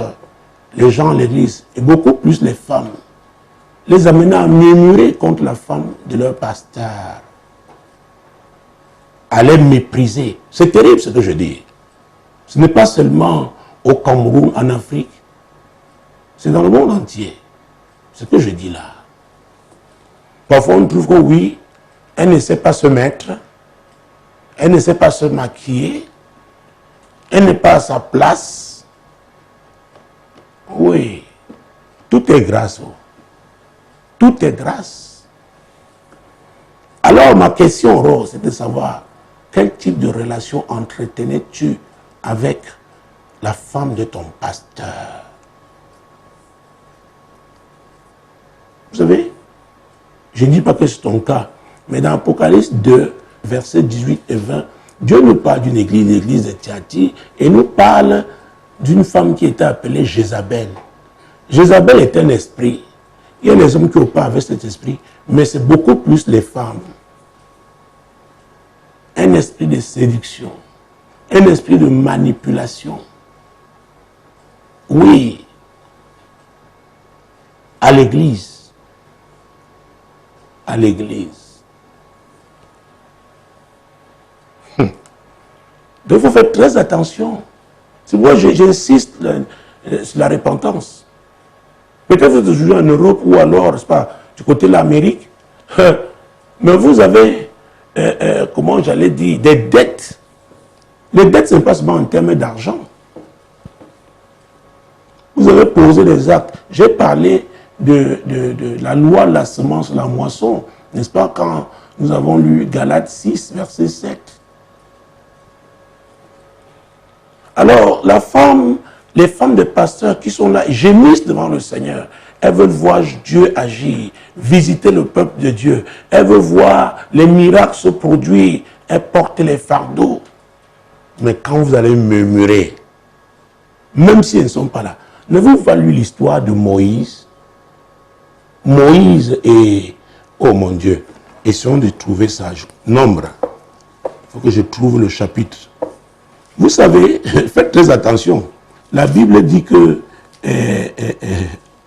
les gens à l'église, et beaucoup plus les femmes, les amenant à murmurer contre la femme de leur pasteur, à les mépriser. C'est terrible ce que je dis. Ce n'est pas seulement au Cameroun, en Afrique, c'est dans le monde entier. Ce que je dis là. Parfois on trouve que oui, elle ne sait pas se mettre, elle ne sait pas se maquiller, elle n'est pas à sa place. Oui, tout est grâce. Tout est grâce. Alors ma question, Rose, c'est de savoir quel type de relation entretenais-tu avec la femme de ton pasteur? Vous savez, je ne dis pas que c'est ton cas, mais dans Apocalypse 2, versets 18 et 20, Dieu nous parle d'une église, l'église de Thyatire, et nous parle d'une femme qui était appelée Jézabel. Jézabel est un esprit. Il y a les hommes qui opèrent avec cet esprit, mais c'est beaucoup plus les femmes. Un esprit de séduction, un esprit de manipulation. Oui, à l'église. À l'église. Donc il faut faire très attention. C'est pourquoi j'insiste sur la repentance. Peut-être vous êtes toujours en Europe ou alors, c'est pas, du côté de l'Amérique, mais vous avez, comment j'allais dire, des dettes. Les dettes, ce n'est pas seulement en termes d'argent. Vous avez posé des actes. J'ai parlé de la loi de la semence, la moisson, n'est-ce pas, quand nous avons lu Galates 6, verset 7. Alors, les femmes de pasteurs qui sont là, gémissent devant le Seigneur. Elles veulent voir Dieu agir, visiter le peuple de Dieu. Elles veulent voir les miracles se produire. Elles portent les fardeaux. Mais quand vous allez murmurer, même si elles ne sont pas là, n'avez-vous pas lu l'histoire de Moïse? Moïse et... Oh mon Dieu, essayons de trouver ça. Nombre. Il faut que je trouve le chapitre. Vous savez, faites très attention. La Bible dit que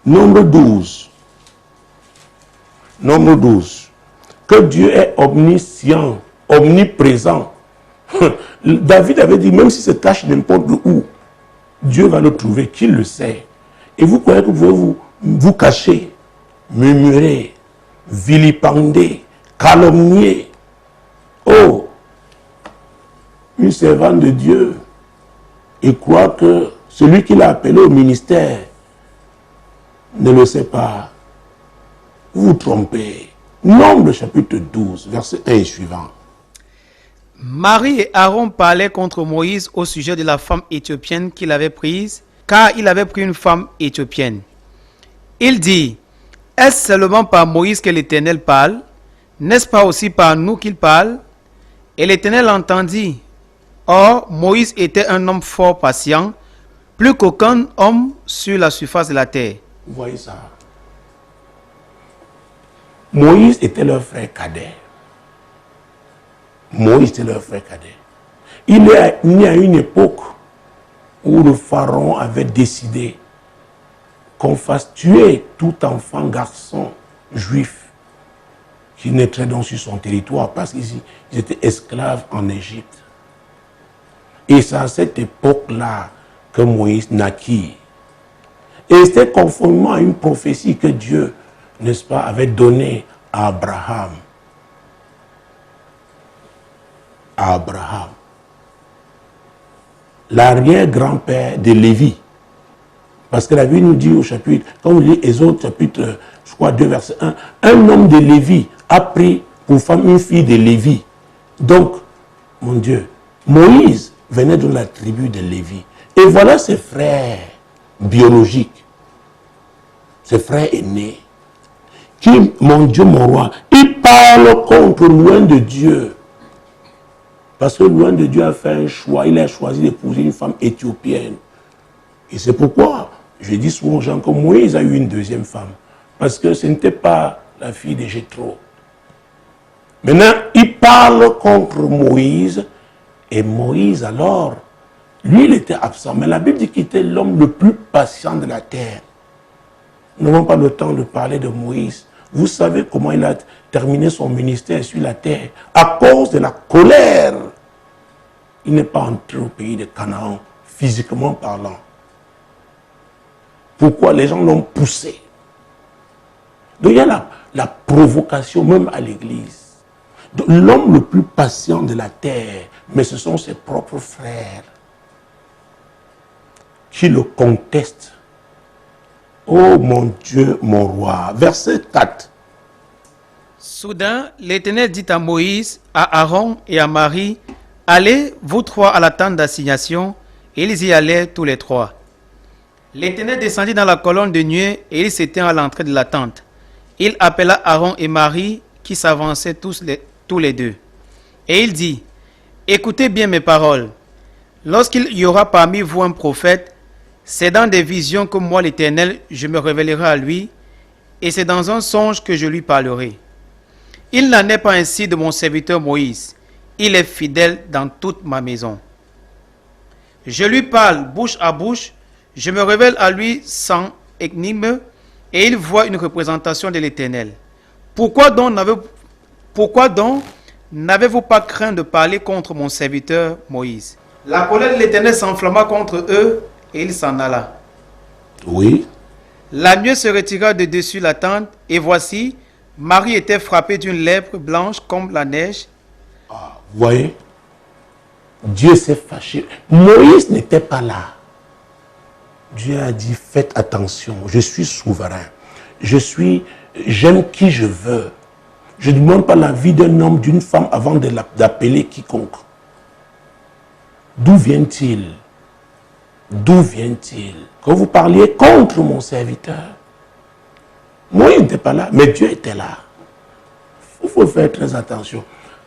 nombre 12, que Dieu est omniscient, omniprésent. David avait dit, même si se cache n'importe où, Dieu va le trouver, qu'il le sait. Et vous croyez que vous pouvez vous cacher, murmurer, vilipender, calomnier. Oh, une servante de Dieu, et croit que celui qui l'a appelé au ministère ne le sait pas. Vous vous trompez. Nombre chapitre 12, verset 1 et suivant. Marie et Aaron parlaient contre Moïse au sujet de la femme éthiopienne qu'il avait prise, car il avait pris une femme éthiopienne. Il dit, est-ce seulement par Moïse que l'Éternel parle? N'est-ce pas aussi par nous qu'il parle? Et l'Éternel entendit. Or, Moïse était un homme fort patient, plus qu'aucun homme sur la surface de la terre. Vous voyez ça? Moïse était leur frère cadet. Moïse était leur frère cadet. Il y a une époque où le pharaon avait décidé qu'on fasse tuer tout enfant garçon juif qui naîtrait donc sur son territoire parce qu'ils étaient esclaves en Égypte. Et c'est à cette époque-là que Moïse naquit. Et c'était conformément à une prophétie que Dieu, n'est-ce pas, avait donnée à Abraham. L'arrière-grand-père de Lévi. Parce que la Bible nous dit au chapitre, quand on lit Exode chapitre, je crois 2 verset 1, un homme de Lévi a pris pour femme une fille de Lévi. Donc, mon Dieu, Moïse venait de la tribu de Lévi. Et voilà ses frères biologique, ses frères aînés, qui, mon Dieu, mon roi, il parle contre loin de Dieu. Parce que loin de Dieu a fait un choix, il a choisi d'épouser une femme éthiopienne. Et c'est pourquoi je dis souvent aux gens que Moïse a eu une deuxième femme. Parce que ce n'était pas la fille de Jéthro. Maintenant, il parle contre Moïse. Et Moïse, alors, lui, il était absent. Mais la Bible dit qu'il était l'homme le plus patient de la terre. Nous n'avons pas le temps de parler de Moïse. Vous savez comment il a terminé son ministère sur la terre. À cause de la colère. Il n'est pas entré au pays de Canaan, physiquement parlant. Pourquoi les gens l'ont poussé? Donc il y a la provocation même à l'église. L'homme le plus patient de la terre, mais ce sont ses propres frères qui le contestent. Oh mon Dieu, mon roi. Verset 4. Soudain, l'Éternel dit à Moïse, à Aaron et à Marie, allez, vous trois, à la tente d'assignation. Et ils y allèrent tous les trois. L'Éternel descendit dans la colonne de nuée et il s'étend à l'entrée de la tente. Il appela Aaron et Marie qui s'avançaient tous les deux. Et il dit, écoutez bien mes paroles. Lorsqu'il y aura parmi vous un prophète, c'est dans des visions que moi l'Éternel, je me révélerai à lui, et c'est dans un songe que je lui parlerai. Il n'en est pas ainsi de mon serviteur Moïse. Il est fidèle dans toute ma maison. Je lui parle bouche à bouche, je me révèle à lui sans énigme, et il voit une représentation de l'Éternel. Pourquoi donc n'avez-vous pas craint de parler contre mon serviteur Moïse? La colère de l'Éternel s'enflamma contre eux, et il s'en alla. Oui. La nuée se retira de dessus la tente, et voici, Marie était frappée d'une lèpre blanche comme la neige. Ah, vous voyez, Dieu s'est fâché. Moïse n'était pas là. Dieu a dit, faites attention, je suis souverain. J'aime qui je veux. Je ne demande pas la vie d'un homme, d'une femme avant d'appeler quiconque. D'où vient-il? D'où vient-il? Quand vous parliez contre mon serviteur, Moïse n'était pas là, mais Dieu était là. Il faut faire très attention.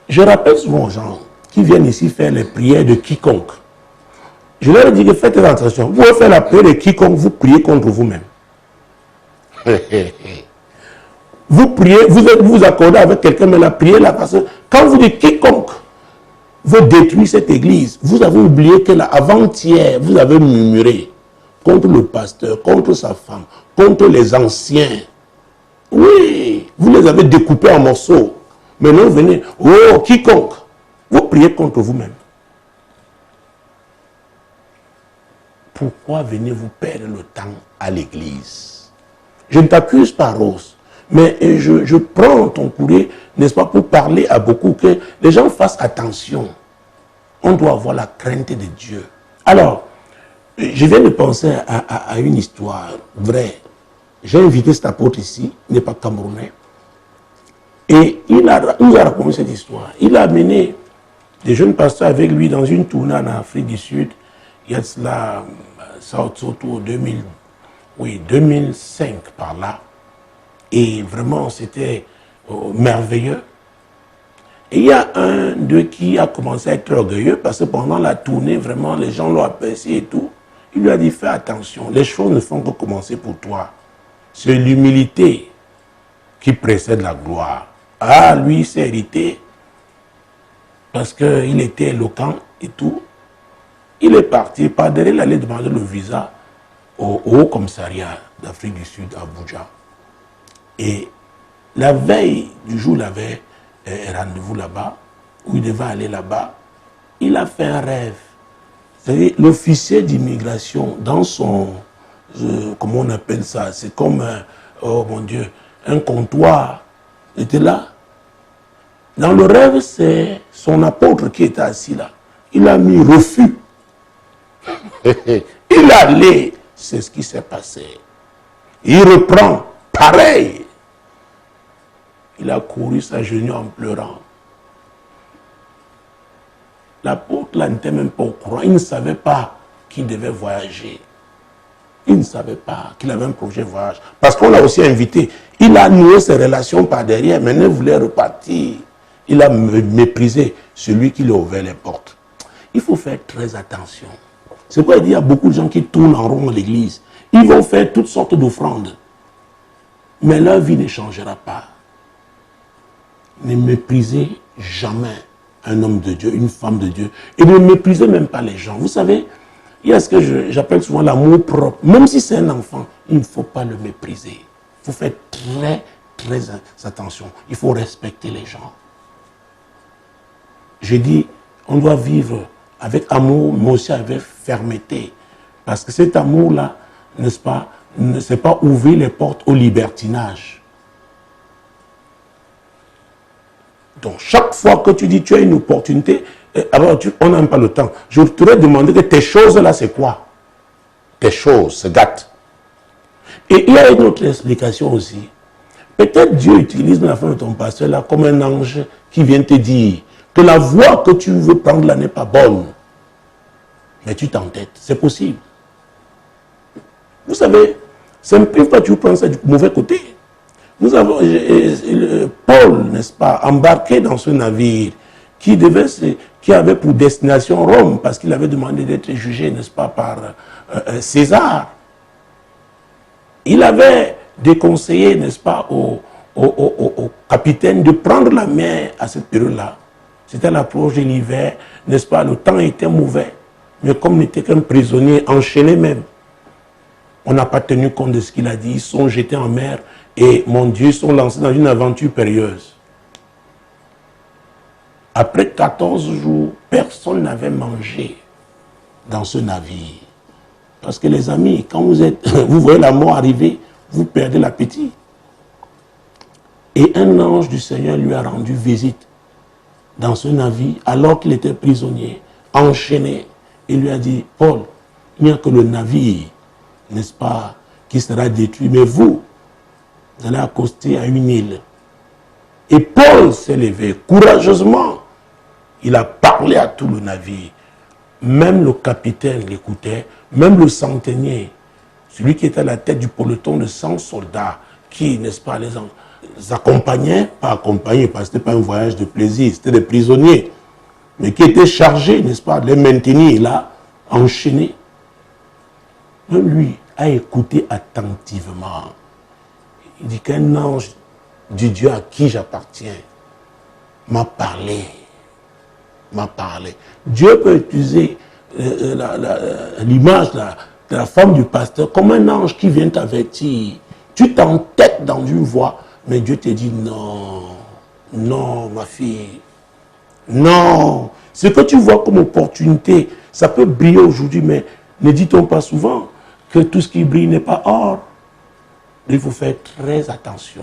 Je rappelle souvent aux gens qui viennent ici faire les prières de quiconque. Je leur dis que faites très attention. Vous pouvez faire la prière de quiconque, vous priez contre vous-même. Vous priez, vous accordez avec quelqu'un, mais la prière là, parce que quand vous dites quiconque veut détruire cette église, vous avez oublié que avant-hier, vous avez murmuré contre le pasteur, contre sa femme, contre les anciens. Oui, vous les avez découpés en morceaux. Maintenant, vous venez, oh, quiconque, vous priez contre vous-même. Pourquoi venez-vous perdre le temps à l'église? Je ne t'accuse pas, Rose, mais je prends ton courrier, n'est-ce pas, pour parler à beaucoup, que les gens fassent attention. On doit avoir la crainte de Dieu. Alors, je viens de penser à une histoire vraie. J'ai invité cet apôtre ici, il n'est pas camerounais. Et il nous a raconté cette histoire. Il a amené des jeunes pasteurs avec lui dans une tournée en Afrique du Sud. Il y a cela, autour de 2005 par là. Et vraiment, c'était merveilleux. Et il y a un d'eux qui a commencé à être orgueilleux parce que pendant la tournée, vraiment, les gens l'ont apprécié et tout. Il lui a dit, fais attention, les choses ne font que commencer pour toi. C'est l'humilité qui précède la gloire. Ah, lui, il s'est hérité parce qu'il était éloquent et tout. Il est parti, par derrière, il allait demander le visa au Haut Commissariat d'Afrique du Sud, à Abuja. Et la veille du jour, il avait un rendez-vous là-bas, où il devait aller là-bas. Il a fait un rêve. C'est-à-dire, l'officier d'immigration, dans son, comment on appelle ça, c'est comme, oh mon Dieu, un comptoir, il était là. Dans le rêve, c'est son apôtre qui était assis là. Il a mis refus. Il allait, c'est ce qui s'est passé. Il reprend, pareil. Il a couru s'agenouiller en pleurant. L'apôtre là n'était même pas au courant. Il ne savait pas qu'il devait voyager. Il ne savait pas qu'il avait un projet voyage. Parce qu'on l'a aussi invité. Il a noué ses relations par derrière. Maintenant, il voulait repartir. Il a méprisé celui qui lui a ouvert les portes. Il faut faire très attention. C'est pourquoi il dit qu'il y a beaucoup de gens qui tournent en rond à l'église. Ils vont faire toutes sortes d'offrandes. Mais leur vie ne changera pas. Ne méprisez jamais un homme de Dieu, une femme de Dieu. Et ne méprisez même pas les gens. Vous savez, il y a ce que j'appelle souvent l'amour propre. Même si c'est un enfant, il ne faut pas le mépriser. Il faut faire très attention. Il faut respecter les gens. J'ai dit, on doit vivre avec amour, mais aussi avec fermeté. Parce que cet amour-là, n'est-ce pas, ne sait pas ouvrir les portes au libertinage. Donc, chaque fois que tu dis tu as une opportunité, alors on n'a même pas le temps. Je voudrais demander que tes choses-là, c'est quoi? Tes choses se gâtent. Et il y a une autre explication aussi. Peut-être Dieu utilise la femme de ton pasteur là comme un ange qui vient te dire que la voie que tu veux prendre là n'est pas bonne. Mais tu t'entêtes. C'est possible. Vous savez, c'est un peu pas tu prends ça du mauvais côté. Nous avons Paul, n'est-ce pas, embarqué dans ce navire qui avait pour destination Rome parce qu'il avait demandé d'être jugé, n'est-ce pas, par César. Il avait déconseillé, n'est-ce pas, au capitaine de prendre la mer à cette période-là. C'était l'approche de l'hiver, n'est-ce pas, le temps était mauvais. Mais comme il n'était qu'un prisonnier, enchaîné même, on n'a pas tenu compte de ce qu'il a dit. Ils sont jetés en mer et, mon Dieu, ils sont lancés dans une aventure périlleuse. Après 14 jours, personne n'avait mangé dans ce navire. Parce que les amis, quand vous voyez la mort arriver, vous perdez l'appétit. Et un ange du Seigneur lui a rendu visite dans ce navire alors qu'il était prisonnier, enchaîné. Il lui a dit, Paul, il n'y a que le navire, n'est-ce pas, qui sera détruit, mais vous allez accoster à une île. Et Paul s'est levé courageusement. Il a parlé à tout le navire. Même le capitaine l'écoutait, même le centenier, celui qui était à la tête du peloton de 100 soldats, qui, n'est-ce pas, les accompagnait, pas accompagnés, parce que ce n'était pas un voyage de plaisir, c'était des prisonniers, mais qui étaient chargés, n'est-ce pas, de les maintenir là, enchaînés. Même lui a écouté attentivement. Il dit qu'un ange du Dieu à qui j'appartiens m'a parlé. Dieu peut utiliser l'image de la femme du pasteur comme un ange qui vient t'avertir. Tu t'entêtes dans une voie, mais Dieu te dit non, ma fille, non. Ce que tu vois comme opportunité, ça peut briller aujourd'hui, mais ne dit-on pas souvent que tout ce qui brille n'est pas or? Il faut faire très attention.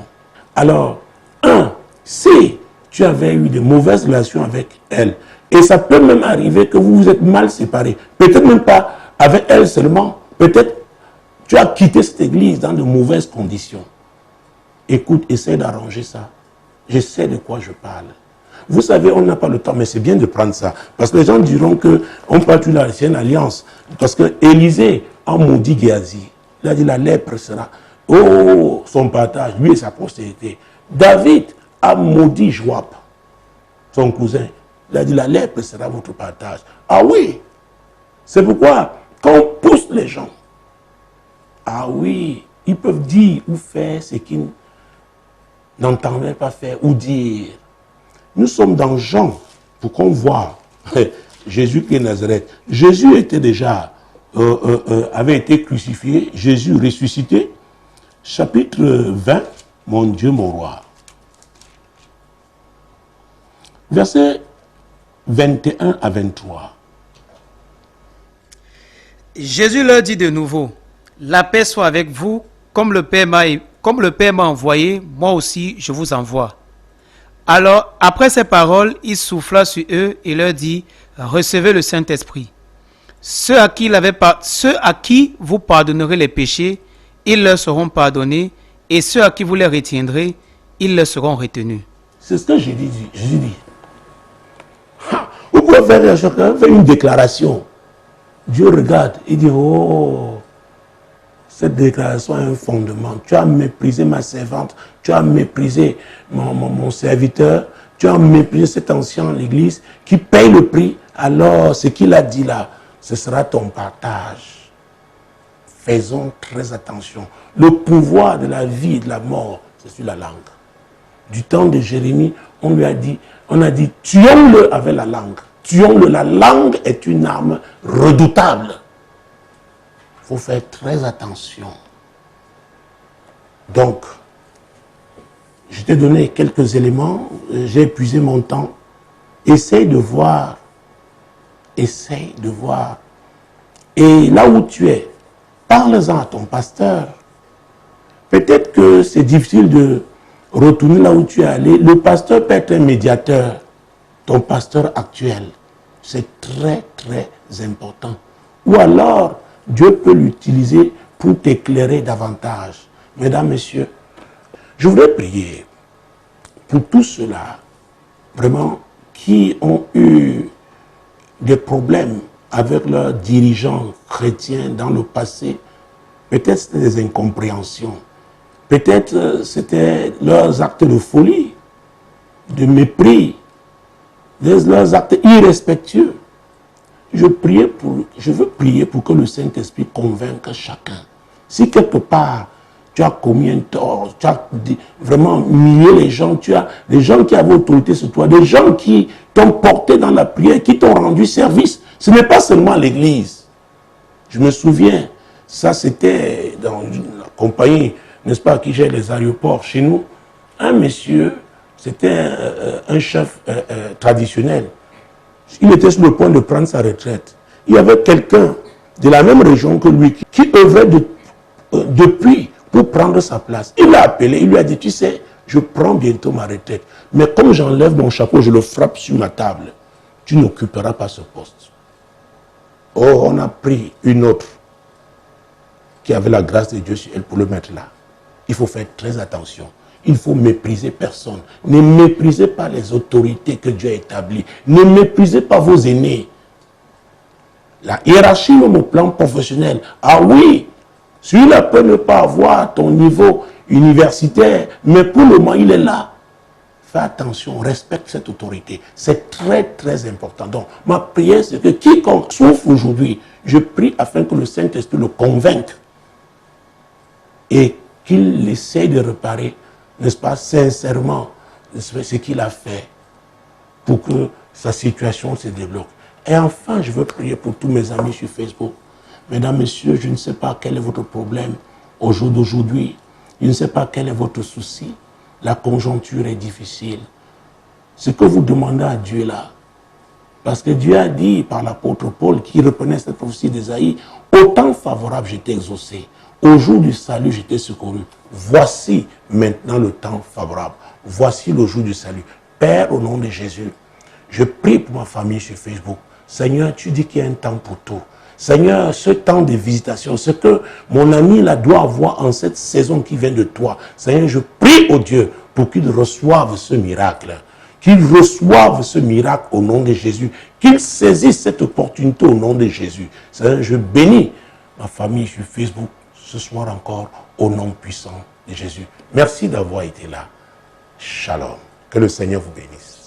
Alors, si tu avais eu de mauvaises relations avec elle, et ça peut même arriver que vous vous êtes mal séparés, peut-être même pas avec elle seulement, peut-être tu as quitté cette église dans de mauvaises conditions. Écoute, essaie d'arranger ça. Je sais de quoi je parle. Vous savez, on n'a pas le temps, mais c'est bien de prendre ça. Parce que les gens diront qu'on parle de l'ancienne alliance. Parce que Élisée a maudit Géasi. Il a dit la lèpre sera. Oh, son partage, lui et sa postérité. David a maudit Joab, son cousin. Il a dit la lèpre sera votre partage. Ah oui, c'est pourquoi quand on pousse les gens, ah oui, ils peuvent dire ou faire ce qu'ils n'entendaient pas faire ou dire. Nous sommes dans Jean pour qu'on voit Jésus qui est Nazareth. Jésus était déjà, avait été crucifié, Jésus ressuscité. Chapitre 20, mon Dieu, mon roi. Versets 21 à 23. Jésus leur dit de nouveau, la paix soit avec vous, comme le Père m'a envoyé, moi aussi je vous envoie. Alors, après ces paroles, il souffla sur eux et leur dit, recevez le Saint-Esprit. Ceux à qui vous pardonnerez les péchés, ils leur seront pardonnés, et ceux à qui vous les retiendrez, ils leur seront retenus. C'est ce que Jésus dit. Vous pouvez faire chacun une déclaration. Dieu regarde et dit, oh, Cette déclaration a un fondement. Tu as méprisé ma servante, tu as méprisé mon serviteur, tu as méprisé cet ancien à l'église qui paye le prix. Alors, ce qu'il a dit là, ce sera ton partage. Faisons très attention. Le pouvoir de la vie et de la mort, c'est sur la langue. Du temps de Jérémie, on a dit, tuons-le avec la langue. Tuons-le. La langue est une arme redoutable. Il faut faire très attention. Donc, je t'ai donné quelques éléments, j'ai épuisé mon temps. Essaye de voir. Essaye de voir. Et là où tu es, parle-en à ton pasteur. Peut-être que c'est difficile de retourner là où tu es allé. Le pasteur peut être un médiateur, ton pasteur actuel. C'est très, très important. Ou alors, Dieu peut l'utiliser pour t'éclairer davantage. Mesdames, Messieurs, je voudrais prier pour tous ceux-là, vraiment, qui ont eu des problèmes avec leurs dirigeants chrétiens dans le passé. Peut-être c'était des incompréhensions. Peut-être c'était leurs actes de folie, de mépris, leurs actes irrespectueux. Je veux prier pour que le Saint-Esprit convainque chacun. Si quelque part, tu as commis un tort, tu as vraiment nié les gens, tu as des gens qui avaient autorité sur toi, des gens qui t'ont porté dans la prière, qui t'ont rendu service. Ce n'est pas seulement l'église. Je me souviens, ça c'était dans la compagnie, n'est-ce pas, qui gère les aéroports chez nous. Un monsieur, c'était un chef traditionnel. Il était sur le point de prendre sa retraite. Il y avait quelqu'un de la même région que lui qui œuvrait depuis pour prendre sa place. Il l'a appelé, il lui a dit, tu sais, je prends bientôt ma retraite. Mais comme j'enlève mon chapeau, je le frappe sur ma table. Tu n'occuperas pas ce poste. Oh, on a pris une autre qui avait la grâce de Dieu sur elle pour le mettre là. Il faut faire très attention. Il faut mépriser personne. Ne méprisez pas les autorités que Dieu a établies. Ne méprisez pas vos aînés. La hiérarchie, même au plan professionnel. Ah oui, celui-là peut ne pas avoir ton niveau universitaire, mais pour le moment, il est là. Fais attention, respecte cette autorité. C'est très, très important. Donc, ma prière, c'est que quiconque souffre aujourd'hui, je prie afin que le Saint-Esprit le convainque et qu'il essaie de réparer, n'est-ce pas, sincèrement, ce qu'il a fait pour que sa situation se débloque. Et enfin, je veux prier pour tous mes amis sur Facebook. Mesdames, Messieurs, je ne sais pas quel est votre problème au jour d'aujourd'hui. Je ne sais pas quel est votre souci. La conjoncture est difficile. Ce que vous demandez à Dieu là, parce que Dieu a dit par l'apôtre Paul, qui reprenait cette prophétie d'Ésaïe, au temps favorable, je t'ai exaucé. Au jour du salut, je t'ai secouru. Voici maintenant le temps favorable. Voici le jour du salut. Père, au nom de Jésus, je prie pour ma famille sur Facebook. Seigneur, tu dis qu'il y a un temps pour tout. Seigneur, ce temps de visitation, ce que mon ami là doit avoir en cette saison qui vient de toi. Seigneur, je prie au Dieu pour qu'il reçoive ce miracle. Qu'il reçoive ce miracle au nom de Jésus. Qu'il saisisse cette opportunité au nom de Jésus. Seigneur, je bénis ma famille sur Facebook ce soir encore au nom puissant de Jésus. Merci d'avoir été là. Shalom. Que le Seigneur vous bénisse.